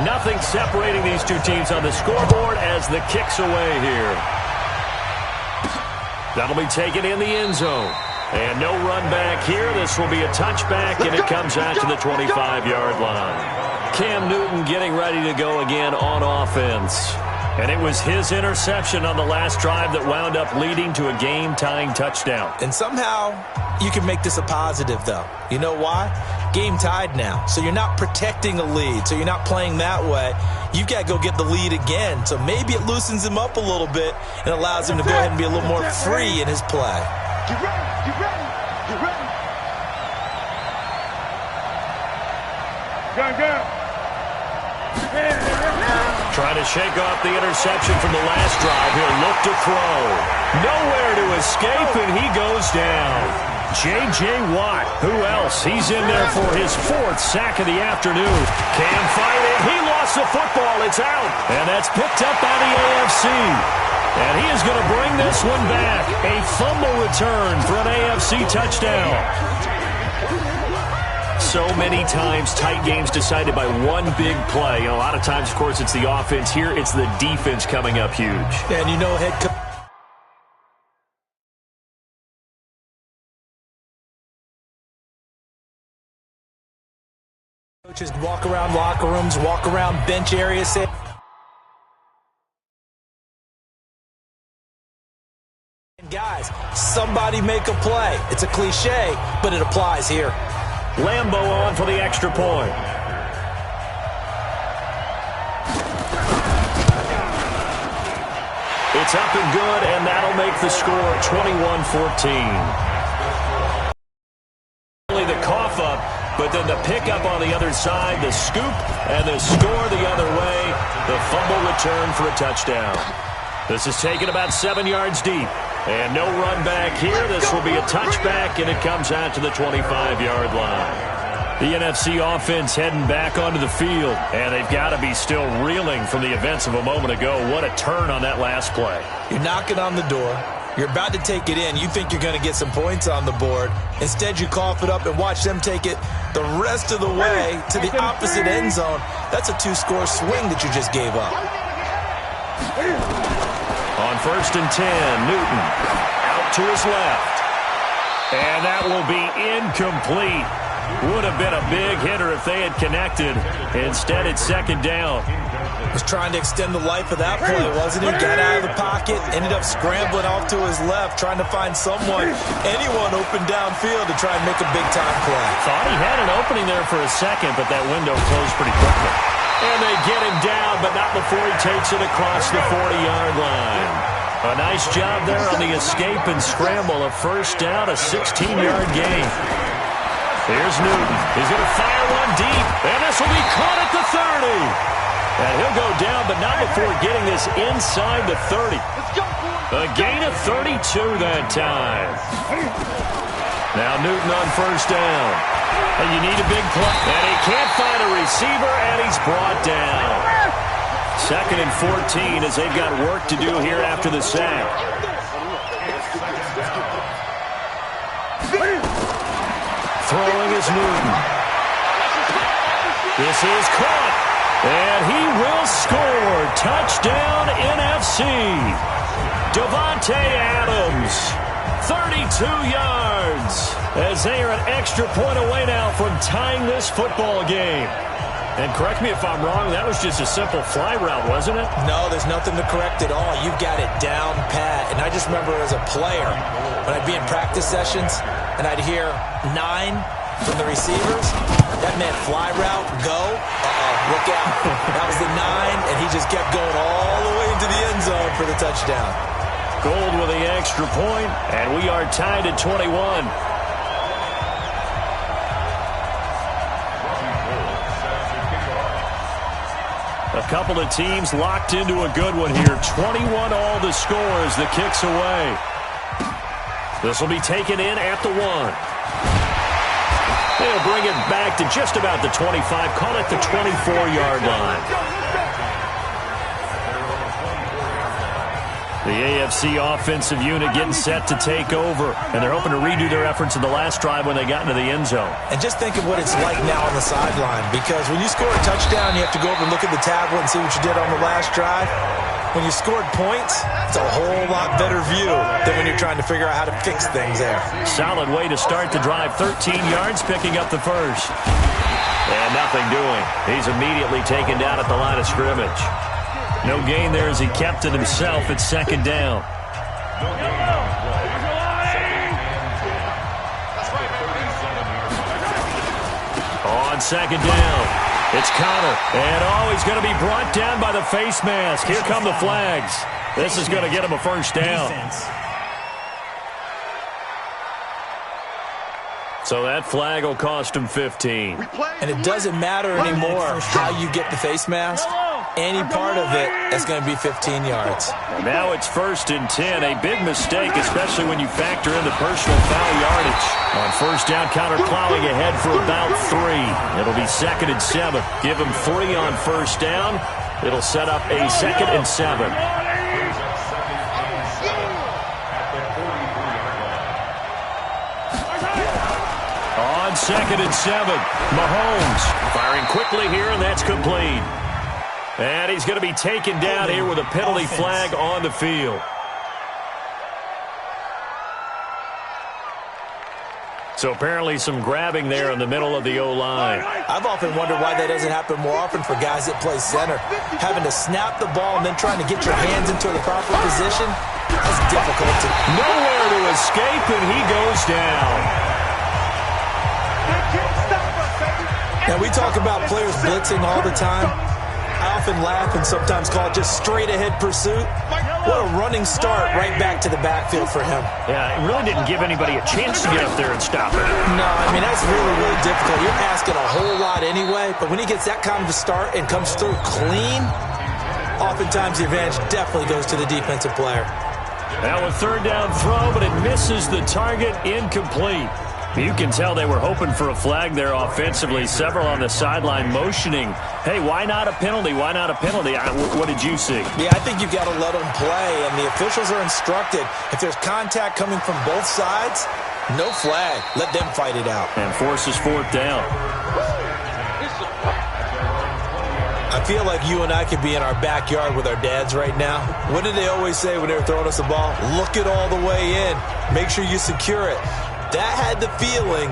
Nothing separating these two teams on the scoreboard as the kick's away here. That'll be taken in the end zone. And no run back here. This will be a touchback, and it comes out to the 25-yard line. Cam Newton getting ready to go again on offense. And it was his interception on the last drive that wound up leading to a game-tying touchdown.
And somehow you can make this a positive, though. You know why? Game tied now. So you're not protecting a lead. So you're not playing that way. You've got to go get the lead again. So maybe it loosens him up a little bit and allows him to go ahead and be a little more free in his play.
Get ready, get ready, get ready. Gun.
Trying to shake off the interception from the last drive. He'll look to throw. Nowhere to escape, and he goes down. J.J. Watt, who else? He's in there for his 4th sack of the afternoon. Can fight it. He lost the football. It's out. And that's picked up by the AFC. And he is going to bring this one back. A fumble return for an AFC touchdown. So many times tight games decided by one big play. And a lot of times, of course, it's the offense. Here, it's the defense coming up huge.
And you know, head coaches walk around locker rooms, walk around bench areas, say, guys, somebody make a play. It's a cliche, but it applies here.
Lambo on for the extra point. It's up and good, and that'll make the score 21-14. Only the cough up, but then the pickup on the other side, the scoop, and the score the other way. The fumble return for a touchdown. This is taken about 7 yards deep. And no run back here. This will be a touchback, and it comes out to the 25-yard line. The NFC offense heading back onto the field, and they've got to be still reeling from the events of a moment ago. What a turn on that last play.
You're knocking on the door. You're about to take it in. You think you're going to get some points on the board. Instead, you cough it up and watch them take it the rest of the way to the opposite end zone. That's a 2-score swing that you just gave up.
On 1st and 10, Newton out to his left. And that will be incomplete. Would have been a big hitter if they had connected. Instead, it's 2nd down.
Was trying to extend the life of that play, wasn't he? Got out of the pocket, ended up scrambling off to his left, trying to find anyone open downfield to try and make a big-time play.
Thought he had an opening there for a second, but that window closed pretty quickly. And they get him down, but not before he takes it across the 40-yard line. A nice job there on the escape and scramble. A 1st down, a 16-yard gain. Here's Newton. He's going to fire one deep, and this will be caught at the 30. And he'll go down, but not before getting this inside the 30. A gain of 32 that time. Now Newton on 1st down. And you need a big play. And he can't find a receiver, and he's brought down. 2nd and 14 as they've got work to do here after the sack. Throwing is Newton. This is caught. And he will score. Touchdown, NFC. Davante Adams. 32 yards as they are an extra point away now from tying this football game. And correct me if I'm wrong, that was just a simple fly route, wasn't it?
No, there's nothing to correct at all. You've got it down pat. And I just remember as a player, when I'd be in practice sessions and I'd hear 9 from the receivers, that meant fly route, go, look out. That was the 9, and he just kept going all the way into the end zone for the touchdown.
Gold with the extra point, and we are tied at 21. A couple of teams locked into a good one here. 21 all the score as the kick's away. This will be taken in at the 1. They'll bring it back to just about the 25. Call it the 24-yard line. The AFC offensive unit getting set to take over, and they're hoping to redo their efforts in the last drive when they got into the end zone.
And just think of what it's like now on the sideline, because when you score a touchdown, you have to go over and look at the tablet and see what you did on the last drive. When you scored points, it's a whole lot better view than when you're trying to figure out how to fix things there.
Solid way to start the drive. 13 yards, picking up the first. And nothing doing. He's immediately taken down at the line of scrimmage. No gain there as he kept it himself at second down. On second down, it's Connor. And, he's going to be brought down by the face mask. Here come the flags. This is going to get him a first down.
Defense.
So that flag will cost him 15.
And it doesn't matter anymore how you get the face mask. Any part of it is going to be 15 yards.
And now it's 1st and 10. A big mistake, especially when you factor in the personal foul yardage. On first down, Connor plowing ahead for about 3. It'll be 2nd and 7. Give him 3 on first down. It'll set up a 2nd and 7. On 2nd and 7, Mahomes firing quickly here, and that's complete. And he's going to be taken down here with a penalty flag on the field. So apparently some grabbing there in the middle of the O-line.
I've often wondered why that doesn't happen more often for guys that play center. Having to snap the ball and then trying to get your hands into the proper position, that's difficult.
Nowhere to escape, and he goes down.
Now, we talk about players blitzing all the time. I often laugh and sometimes call it just straight-ahead pursuit. What a running start right back to the backfield for him.
Yeah, it really didn't give anybody a chance to get up there and stop it.
No, I mean, that's really, really difficult. You're asking a whole lot anyway, but when he gets that kind of a start and comes through clean, oftentimes the advantage definitely goes to the defensive player.
Now a 3rd down throw, but it misses the target, incomplete. You can tell they were hoping for a flag there offensively. Several on the sideline motioning. Hey, why not a penalty? Why not a penalty? What did you see?
Yeah, I think you've got to let them play, and the officials are instructed. If there's contact coming from both sides, no flag. Let them fight it out.
And forces 4th down.
I feel like you and I could be in our backyard with our dads right now. What did they always say when they were throwing us the ball? Look it all the way in. Make sure you secure it. That had the feeling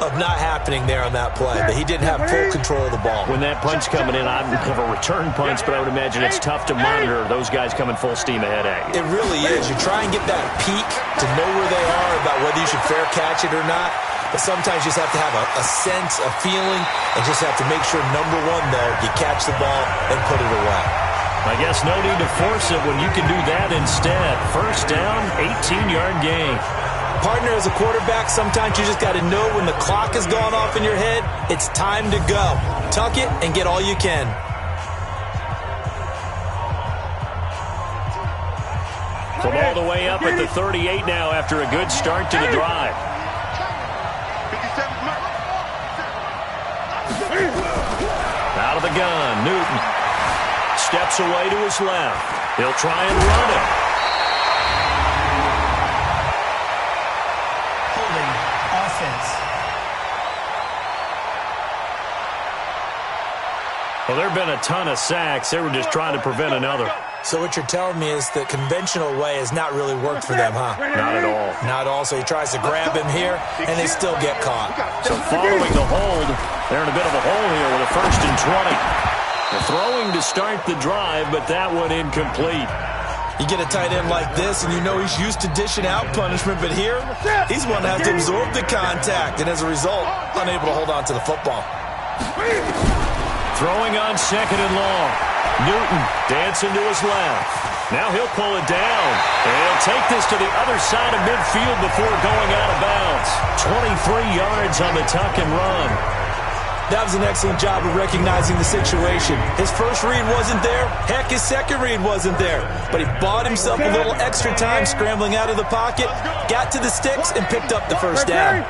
of not happening there on that play, that he didn't have full control of the ball.
When that punch coming in, I don't have a return punch, but I would imagine it's tough to monitor those guys coming full steam ahead at you.
It really is. You try and get that peek to know where they are, about whether you should fair catch it or not. But sometimes you just have to have a sense, a feeling, and just have to make sure, number one, though, you catch the ball and put it away.
I guess no need to force it when you can do that instead. First down, 18-yard gain.
Partner, as a quarterback, sometimes you just got to know when the clock has gone off in your head, it's time to go. Tuck it and get all you can.
From all the way up at the 38 now after a good start to the drive. Out of the gun, Newton steps away to his left. He'll try and run it. Well, there have been a ton of sacks. They were just trying to prevent another.
So what you're telling me is the conventional way has not really worked for them, huh?
Not at all.
Not at all. So he tries to grab him here, and they still get caught.
So following the hold, they're in a bit of a hole here with a 1st and 20. They're throwing to start the drive, but that one incomplete.
You get a tight end like this, and you know he's used to dishing out punishment, but here, he's one that has to absorb the contact, and as a result, unable to hold on to the football.
Throwing on 2nd and long. Newton dancing to his left. Now he'll pull it down. And he'll take this to the other side of midfield before going out of bounds. 23 yards on the tuck and run.
That was an excellent job of recognizing the situation. His first read wasn't there. Heck, his second read wasn't there. But he bought himself a little extra time scrambling out of the pocket, got to the sticks, and picked up the first down.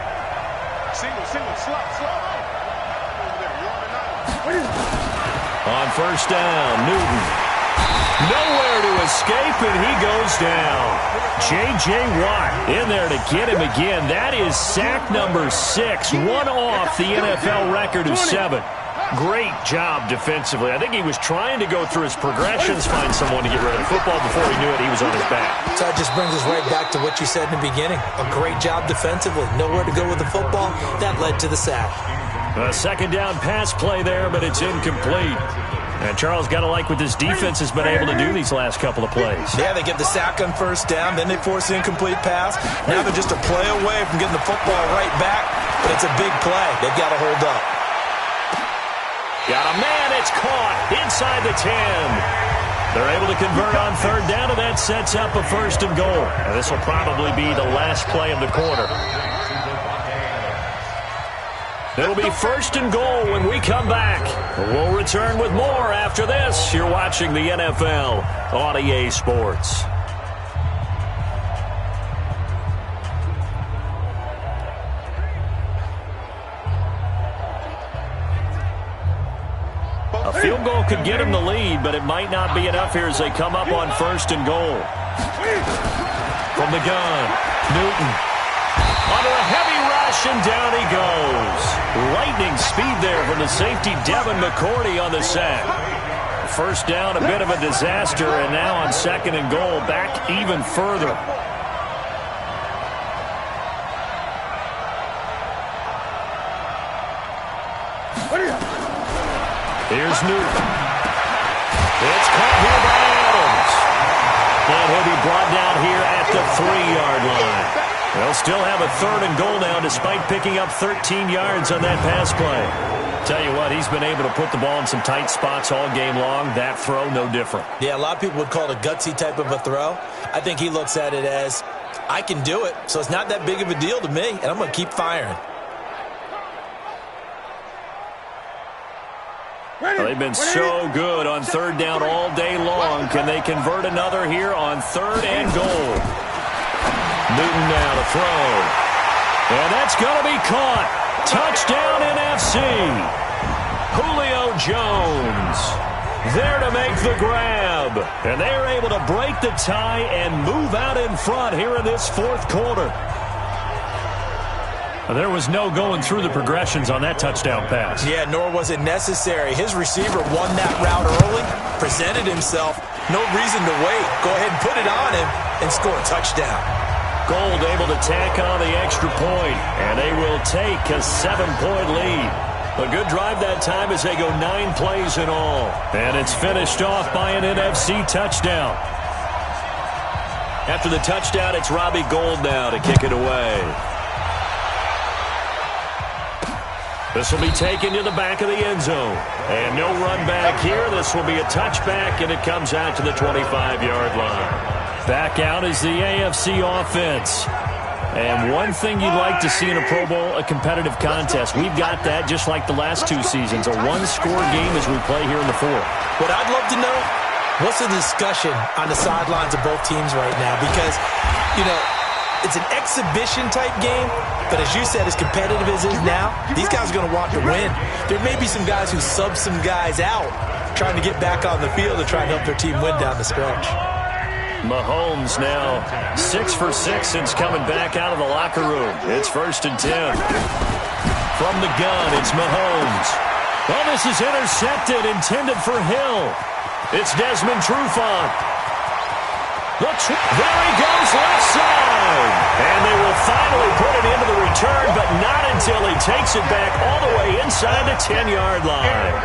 On 1st down, Newton. Nowhere to escape, and he goes down. J.J. Watt in there to get him again. That is sack number 6, one off the NFL record of 7. Great job defensively. I think he was trying to go through his progressions, find someone to get rid of the football. Before he knew it, he was on his back.
So that just brings us right back to what you said in the beginning. A great job defensively. Nowhere to go with the football. That led to the sack.
A 2nd down pass play there, but it's incomplete. And Charles, got to like what this defense has been able to do these last couple of plays.
Yeah, they get the sack on 1st down, then they force the incomplete pass. Now they're just a play away from getting the football right back, but it's a big play. They've got to hold up.
Got a man, it's caught inside the 10. They're able to convert on 3rd down, and that sets up a 1st and goal. And this will probably be the last play of the quarter. It'll be 1st and goal when we come back. We'll return with more after this. You're watching the NFL on EA Sports. A field goal could get him the lead, but it might not be enough here as they come up on 1st and goal. From the gun, Newton. Under a heavy rush, and down he goes. Lightning speed there from the safety, Devin McCourty, on the sack. 1st down, a bit of a disaster, and now on 2nd and goal, back even further. Here's Newton. It's caught here by Adams. And he'll be brought down here at the 3-yard line. They'll still have a 3rd and goal now despite picking up 13 yards on that pass play. Tell you what, he's been able to put the ball in some tight spots all game long. That throw, no different.
Yeah, a lot of people would call it a gutsy type of a throw. I think he looks at it as, I can do it, so it's not that big of a deal to me, and I'm going to keep firing.
Well, they've been so good on 3rd down all day long. Can they convert another here on 3rd and goal? Newton now to throw. And that's going to be caught. Touchdown NFC. Julio Jones there to make the grab. And they are able to break the tie and move out in front here in this 4th quarter. There was no going through the progressions on that touchdown pass.
Yeah, nor was it necessary. His receiver won that route early, presented himself. No reason to wait. Go ahead and put it on him and score a touchdown.
Gold able to tack on the extra point, and they will take a 7-point lead. A good drive that time as they go 9 plays in all. And it's finished off by an NFC touchdown. After the touchdown, it's Robbie Gould now to kick it away. This will be taken to the back of the end zone. And no run back here. This will be a touchback, and it comes out to the 25-yard line. Back out is the AFC offense. And one thing you'd like to see in a Pro Bowl, a competitive contest. We've got that just like the last 2 seasons, a one-score game as we play here in the 4th.
What I'd love to know, what's the discussion on the sidelines of both teams right now? Because, you know, it's an exhibition-type game, but as you said, as competitive as it is now, these guys are going to want to win. There may be some guys who sub some guys out, trying to get back on the field and try and help their team win down the stretch.
Mahomes now 6 for 6 since coming back out of the locker room. It's 1st and 10. From the gun, it's Mahomes. Well, this is intercepted, intended for Hill. It's Desmond Trufant. There he goes, left side. And they will finally put it into the return, but not until he takes it back all the way inside the 10-yard line.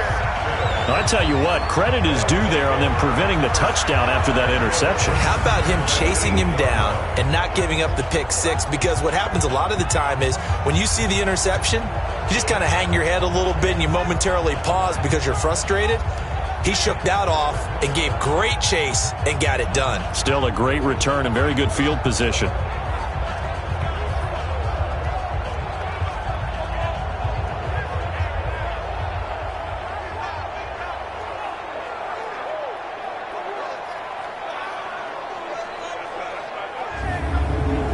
I tell you what, credit is due there on them preventing the touchdown after that interception.
How about him chasing him down and not giving up the pick six? Because what happens a lot of the time is when you see the interception, you just kind of hang your head a little bit and you momentarily pause because you're frustrated. He shook that off and gave great chase and got it done.
Still a great return and very good field position.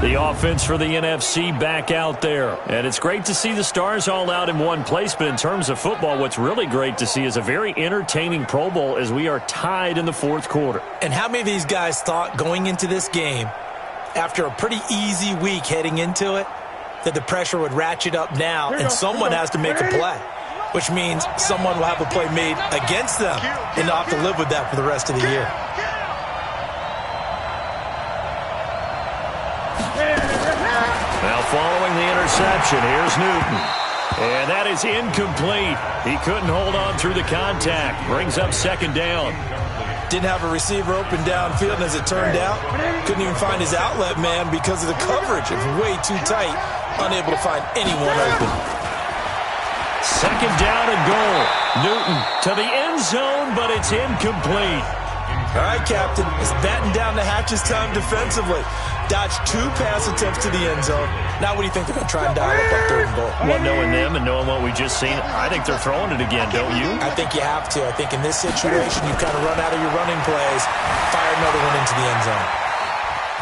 The offense for the NFC back out there. And it's great to see the stars all out in one place, but in terms of football, what's really great to see is a very entertaining Pro Bowl as we are tied in the fourth quarter.
And how many of these guys thought going into this game, after a pretty easy week heading into it, that the pressure would ratchet up now and someone has to make a play, which means someone will have a play made against them and they'll have to live with that for the rest of the year.
Now following the interception, here's Newton. And that is incomplete. He couldn't hold on through the contact. Brings up second down.
Didn't have a receiver open downfield, and as it turned out, couldn't even find his outlet man because of the coverage. It was way too tight, unable to find anyone open.
Second down and goal. Newton to the end zone, but it's incomplete.
All right, Captain, it's batten down the hatches time defensively. Dodged 2 pass attempts to the end zone. Now what do you think they're going to try and dial up on third and goal?
Well, knowing them and knowing what we just seen, I think they're throwing it again, don't you?
I think you have to. I think in this situation, you kind of run out of your running plays, fire another one into the end zone.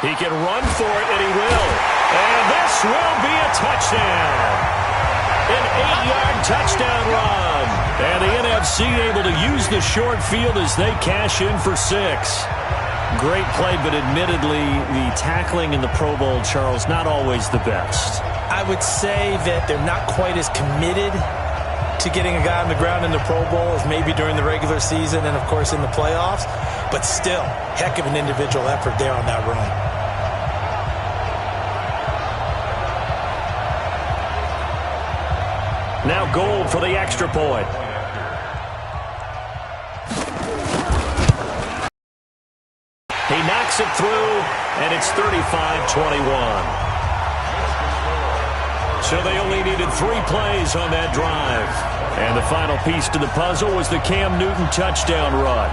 He can run for it, and he will. And this will be a touchdown. An 8-yard touchdown run. And the NFC able to use the short field as they cash in for 6. Great play, but admittedly, the tackling in the Pro Bowl, Charles, not always the best.
I would say that they're not quite as committed to getting a guy on the ground in the Pro Bowl as maybe during the regular season and, of course, in the playoffs. But still, heck of an individual effort there on that run.
Now Gold for the extra point. He knocks it through, and it's 35-21. So they only needed 3 plays on that drive. And the final piece to the puzzle was the Cam Newton touchdown run.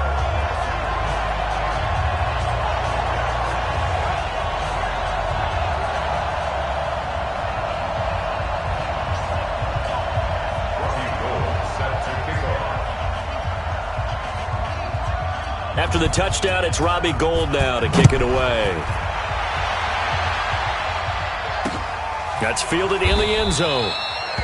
After the touchdown, it's Robbie Gould now to kick it away. That's fielded in the end zone.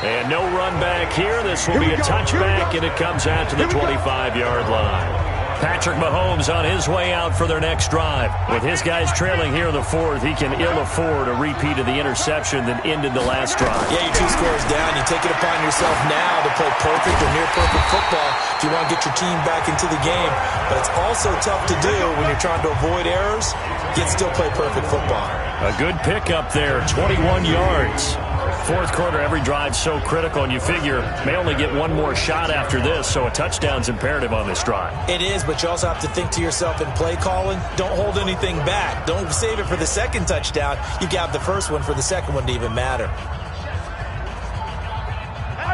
And no run back here. This will be a touchback, and it comes out to the 25-yard line. Patrick Mahomes on his way out for their next drive. With his guys trailing here in the fourth, he can ill afford a repeat of the interception that ended the last drive.
Yeah, you're 2 scores down. You take it upon yourself now to play perfect or near-perfect football if you want to get your team back into the game. But it's also tough to do when you're trying to avoid errors, yet still play perfect football.
A good pickup there, 21 yards. Fourth quarter, every drive so critical, and you figure may only get one more shot after this, so a touchdown's imperative on this drive.
It is, but you also have to think to yourself in play calling, don't hold anything back. Don't save it for the second touchdown. You got the first one for the second one to even matter.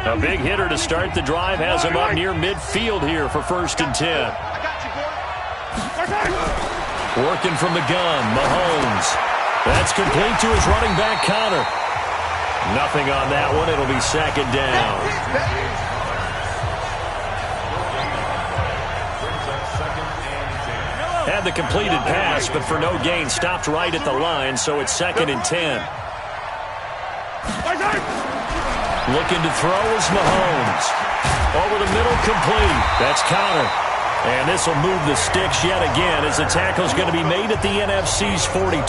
A big hitter to start the drive has him up near midfield here for 1st and 10. Working from the gun, Mahomes. That's complete to his running back, Connor. Nothing on that one. It'll be second down. Had the completed pass, but for no gain, stopped right at the line, so it's 2nd and 10. Looking to throw is Mahomes. Over the middle, complete. That's Connor. And this will move the sticks yet again as the tackle's going to be made at the NFC's 42.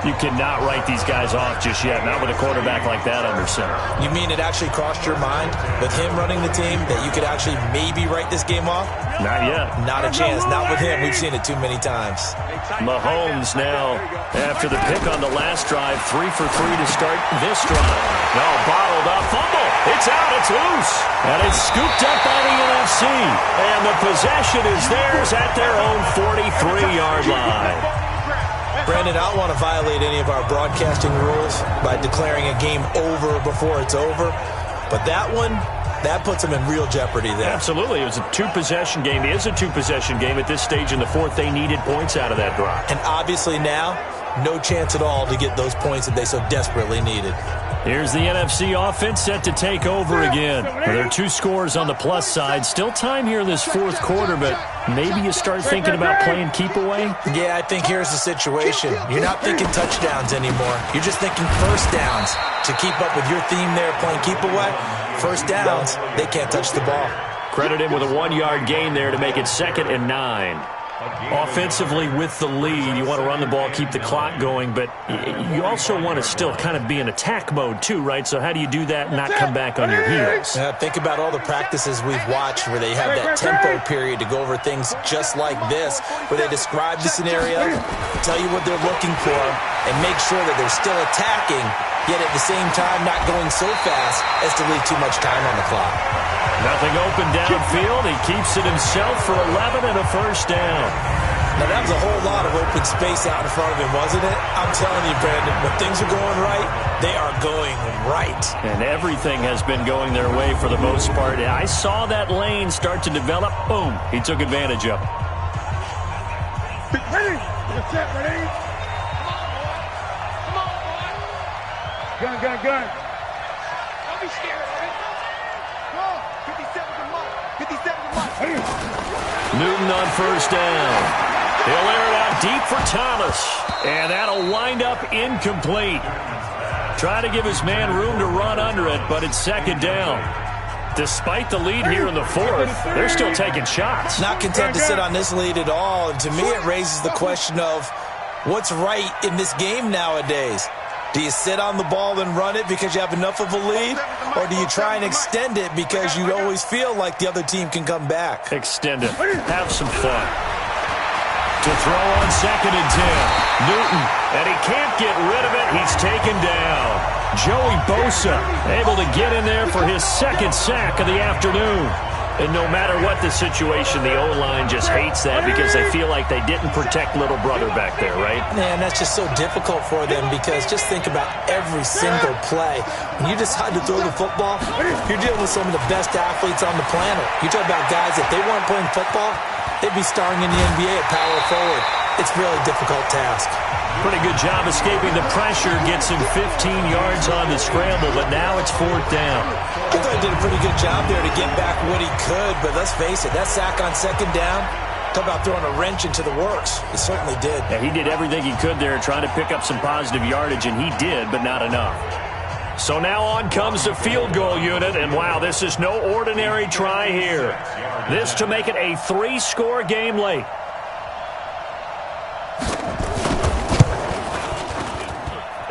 You cannot write these guys off just yet, not with a quarterback like that under center.
You mean it actually crossed your mind with him running the team that you could actually maybe write this game off?
Not yet.
Not a chance. Not with him. We've seen it too many times.
Mahomes now, after the pick on the last drive, 3 for 3 to start this drive. No, bottled up. Fumble. It's out. It's loose. And it's scooped up by the NFC. And the possession is theirs at their own 43-yard line.
Brandon, I don't want to violate any of our broadcasting rules by declaring a game over before it's over. But that one, that puts them in real jeopardy there.
Absolutely. It was a two-possession game. It is a two-possession game at this stage in the fourth. They needed points out of that drive.
And obviously now, no chance at all to get those points that they so desperately needed.
Here's the NFC offense set to take over again. There are 2 scores on the plus side. Still time here in this fourth quarter, but maybe you start thinking about playing keep away?
Yeah, I think here's the situation. You're not thinking touchdowns anymore. You're just thinking first downs. To keep up with your theme there, playing keep away, first downs, they can't touch the ball.
Credit him with a 1-yard gain there to make it 2nd and 9. Offensively with the lead, you want to run the ball, keep the clock going, but you also want to still kind of be in attack mode too, right? So how do you do that and not come back on your heels?
Think about all the practices we've watched where they have that tempo period to go over things just like this, where they describe the scenario, tell you what they're looking for, and make sure that they're still attacking, yet at the same time not going so fast as to leave too much time on the clock.
Nothing open downfield. He keeps it himself for 11 and a first down.
Now, that was a whole lot of open space out in front of him, wasn't it? I'm telling you, Brandon, when things are going right, they are going right.
And everything has been going their way for the most part. I saw that lane start to develop. Boom. He took advantage of it.
Ready? Ready? Come on, boy. Gun. Don't be scared, ready? Go. 57 to Mike. 57 to Mike.
Newton on first down. He'll air it out deep for Thomas. And that'll wind up incomplete. Trying to give his man room to run under it, but it's 2nd down. Despite the lead here in the fourth, they're still taking shots.
Not content to sit on this lead at all. And to me, it raises the question of what's right in this game nowadays. Do you sit on the ball and run it because you have enough of a lead? Or do you try and extend it because you always feel like the other team can come back?
Extend it. Have some fun. To throw on 2nd and 10. Newton, and he can't get rid of it. He's taken down. Joey Bosa able to get in there for his 2nd sack of the afternoon. And no matter what the situation, the O-line just hates that because they feel like they didn't protect little brother back there, right?
Man, that's just so difficult for them because just think about every single play. When you decide to throw the football, you're dealing with some of the best athletes on the planet. You talk about guys, if they weren't playing football, they'd be starring in the NBA at power forward. It's a really difficult task.
Pretty good job escaping the pressure. Gets him 15 yards on the scramble, but now it's 4th down.
I thought he did a pretty good job there to get back what he could, but let's face it, that sack on 2nd down, talk about throwing a wrench into the works. He certainly did.
Yeah, he did everything he could there trying to pick up some positive yardage, and he did, but not enough. So now on comes the field goal unit, and wow, this is no ordinary try here. This to make it a 3-score game late.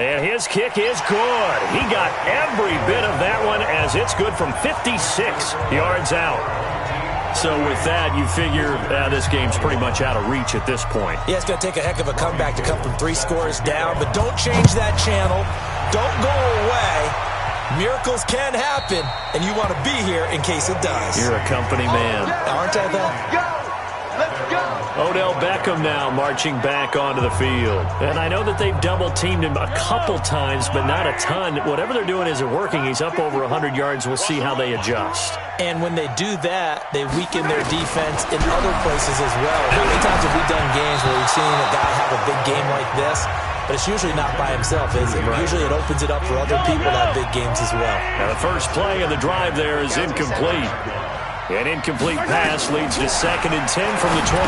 And his kick is good. He got every bit of that one as it's good from 56 yards out. So with that, you figure this game's pretty much out of reach at this point.
Yeah, it's going to take a heck of a comeback to come from 3 scores down, but don't change that channel. Don't go away. Miracles can happen, and you want to be here in case it does.
You're a company man.
Aren't I, though?
Odell Beckham now marching back onto the field. And I know that they've double-teamed him a couple times, but not a ton. Whatever they're doing isn't working. He's up over 100 yards. We'll see how they adjust.
And when they do that, they weaken their defense in other places as well. How many times have we done games where we've seen a guy have a big game like this? But it's usually not by himself, is it? Right. Usually it opens it up for other people to have big games as well.
Now the first play of the drive there is incomplete. An incomplete pass leads to 2nd and 10 from the 25.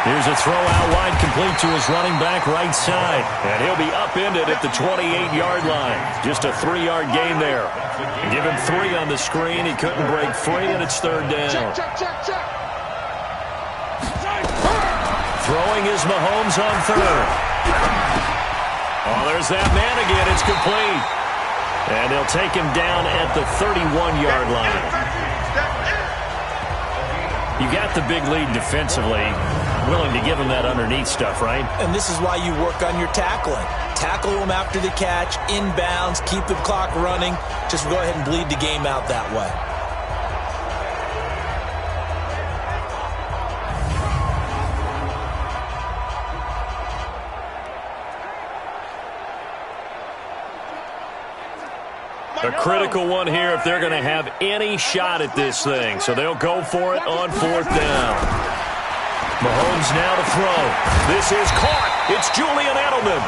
Here's a throw out wide complete to his running back right side. And he'll be upended at the 28-yard line. Just a 3-yard gain there. Give him 3 on the screen. He couldn't break free, and it's 3rd down. Throwing is Mahomes on 3rd. Oh, there's that man again. It's complete. And they'll take him down at the 31-yard line. You got the big lead defensively. Willing to give him that underneath stuff, right?
And this is why you work on your tackling. Tackle him after the catch, inbounds, keep the clock running. Just go ahead and bleed the game out that way.
A critical one here if they're going to have any shot at this thing. So they'll go for it on 4th down. Mahomes now to throw. This is caught. It's Julian Edelman.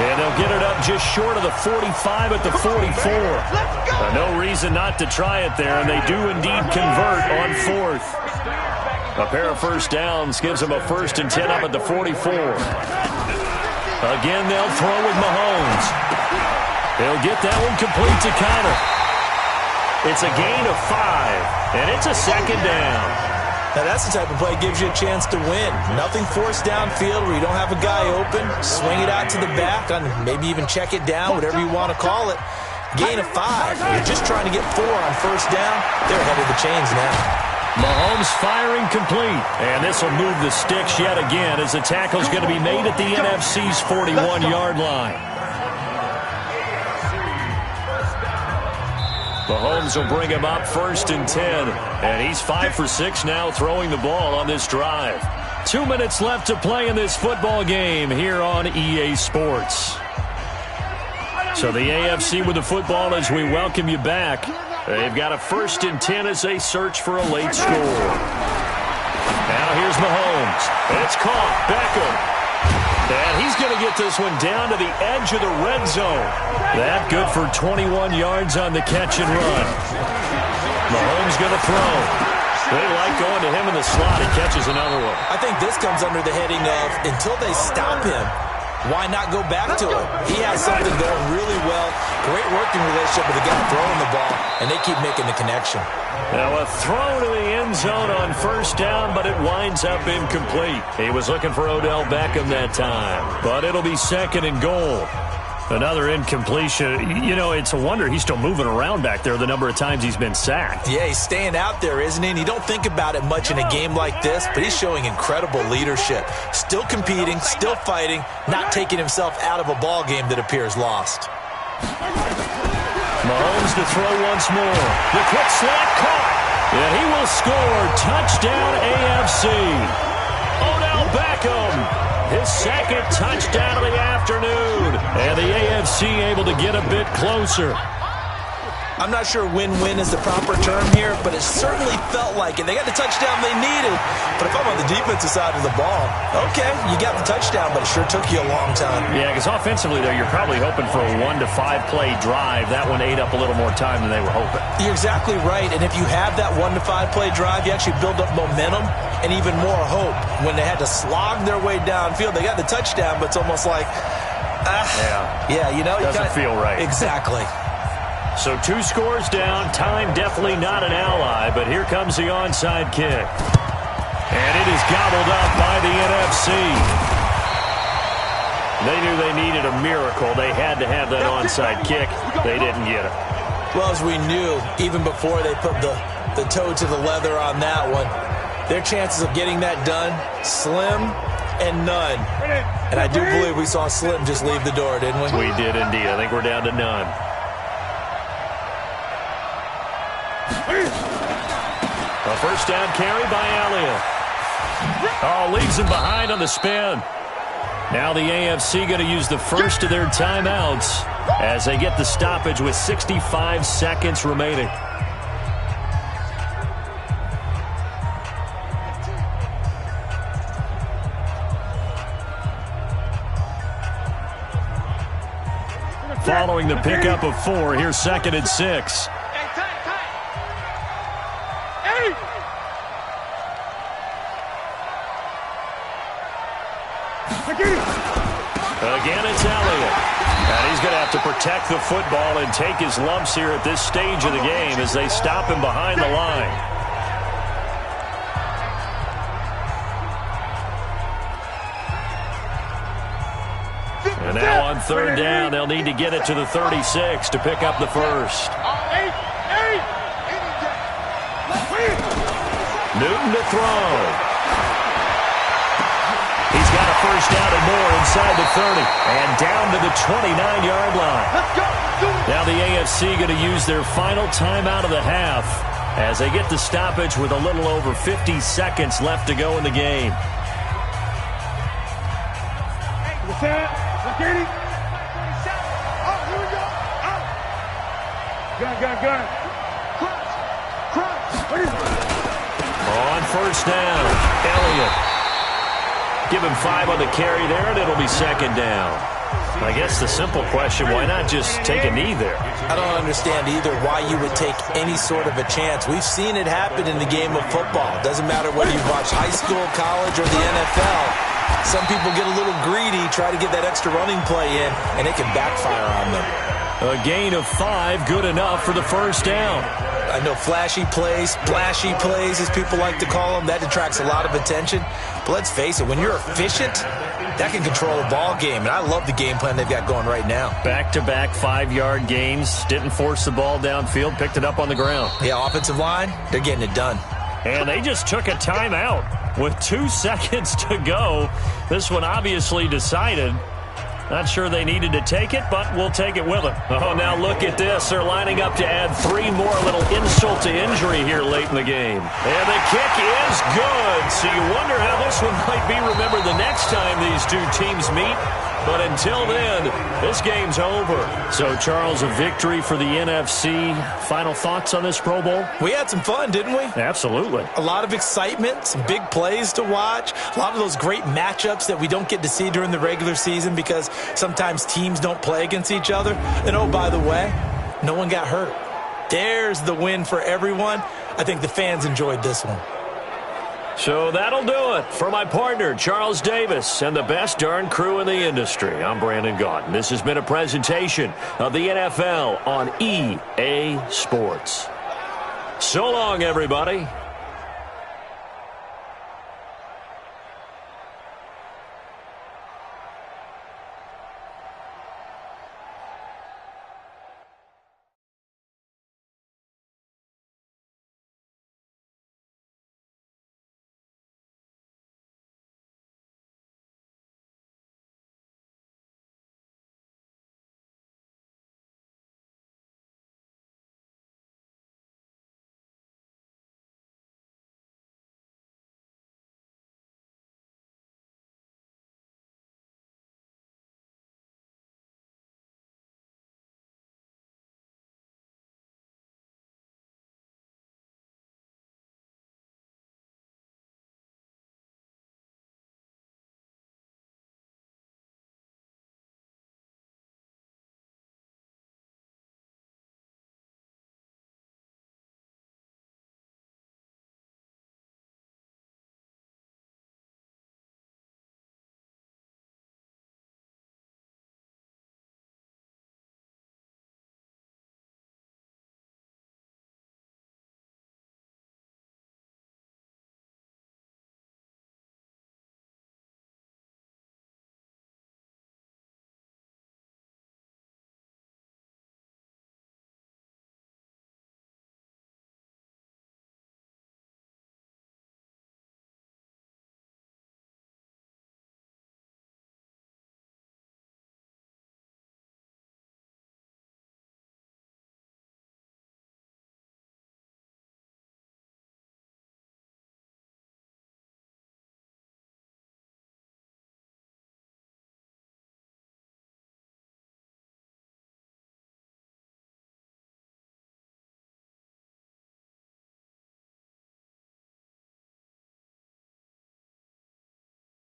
And they'll get it up just short of the 45 at the 44. No reason not to try it there, and they do indeed convert on 4th. A pair of first downs gives them a 1st and 10 up at the 44. Again, they'll throw with Mahomes. They'll get that one complete to Connor. It's a gain of 5, and it's a 2nd down.
Now that's the type of play that gives you a chance to win. Nothing forced downfield where you don't have a guy open. Swing it out to the back, on maybe even check it down, whatever you want to call it. Gain of 5. You're just trying to get 4 on first down. They're ahead of the chains now.
Mahomes firing complete. And this will move the sticks yet again as the tackle's going to be made at the NFC's 41-yard line. Mahomes will bring him up 1st and 10. And he's 5 for 6 now throwing the ball on this drive. 2 minutes left to play in this football game here on EA Sports. So the AFC with the football as we welcome you back. They've got a 1st and 10 as they search for a late score. Now here's Mahomes. It's caught. Beckham. And he's going to get this one down to the edge of the red zone. That good for 21 yards on the catch and run. Mahomes going to throw. They like going to him in the slot. He catches another one.
I think this comes under the heading of until they stop him, why not go back to him? He has something going really well. Great working relationship with the guy throwing the ball, and they keep making the connection.
Now a throw to the end zone on first down, but it winds up incomplete. He was looking for Odell Beckham that time, but it'll be 2nd and goal. Another incompletion. You know, it's a wonder he's still moving around back there the number of times he's been sacked.
Yeah, he's staying out there, isn't he? And you don't think about it much in a game like this, but he's showing incredible leadership. Still competing, still fighting, not taking himself out of a ball game that appears lost.
Mahomes to throw once more. The quick slant caught. And he will score. Touchdown AFC. Odell Beckham. His 2nd touchdown of the afternoon. And the AFC able to get a bit closer.
I'm not sure win-win is the proper term here, but it certainly felt like it. They got the touchdown they needed. But if I'm on the defensive side of the ball, okay, you got the touchdown, but it sure took you a long time.
Yeah, because offensively, though, you're probably hoping for a 1 to 5 play drive. That one ate up a little more time than they were hoping.
You're exactly right. And if you have that 1 to 5 play drive, you actually build up momentum and even more hope. When they had to slog their way downfield, they got the touchdown, but it's almost like, yeah, you know.
Doesn't feel right.
Exactly.
So 2 scores down. Time definitely not an ally, but here comes the onside kick. And it is gobbled up by the NFC. They knew they needed a miracle. They had to have that onside kick. They didn't get it.
Well, as we knew, even before they put the toe to the leather on that one, their chances of getting that done, slim and none. And I do believe we saw Slim just leave the door, didn't we?
We did indeed. I think we're down to none. A first down carry by Elliott. Oh, leaves him behind on the spin. Now the AFC going to use the first of their timeouts as they get the stoppage with 65 seconds remaining. Following the pickup of 4, here's 2nd and 6. Again, it's Elliott. And he's going to have to protect the football and take his lumps here at this stage of the game as they stop him behind the line. And now on third down, they'll need to get it to the 36 to pick up the first. Newton to throw. He's got a first down and more inside the 30 and down to the 29-yard line. Now the AFC going to use their final timeout of the half as they get the stoppage with a little over 50 seconds left to go in the game.
Gun.
On first down, Elliott. Give him 5 on the carry there, and it'll be second down. I guess the simple question, why not just take a knee there?
I don't understand either why you would take any sort of a chance. We've seen it happen in the game of football. It doesn't matter whether you watch high school, college, or the NFL. Some people get a little greedy, try to get that extra running play in, and it can backfire on them.
A gain of 5, good enough for the first down.
I know flashy plays, splashy plays, as people like to call them, that attracts a lot of attention. But let's face it, when you're efficient, that can control a ball game. And I love the game plan they've got going right now.
Back-to-back 5-yard gains. Didn't force the ball downfield, picked it up on the ground.
Yeah, offensive line, they're getting it done.
And they just took a timeout with 2 seconds to go. This one obviously decided. Not sure they needed to take it, but we'll take it with them. Oh, now look at this. They're lining up to add 3 more, a little insult to injury here late in the game. And the kick is good. So you wonder how this one might be remembered the next time these two teams meet. But until then, this game's over. So, Charles, a victory for the NFC. Final thoughts on this Pro Bowl?
We had some fun, didn't we?
Absolutely.
A lot of excitement, some big plays to watch, a lot of those great matchups that we don't get to see during the regular season because sometimes teams don't play against each other. And, oh, by the way, no one got hurt. There's the win for everyone. I think the fans enjoyed this one.
So that'll do it for my partner, Charles Davis, and the best darn crew in the industry. I'm Brandon Gaudin. This has been a presentation of the NFL on EA Sports. So long, everybody.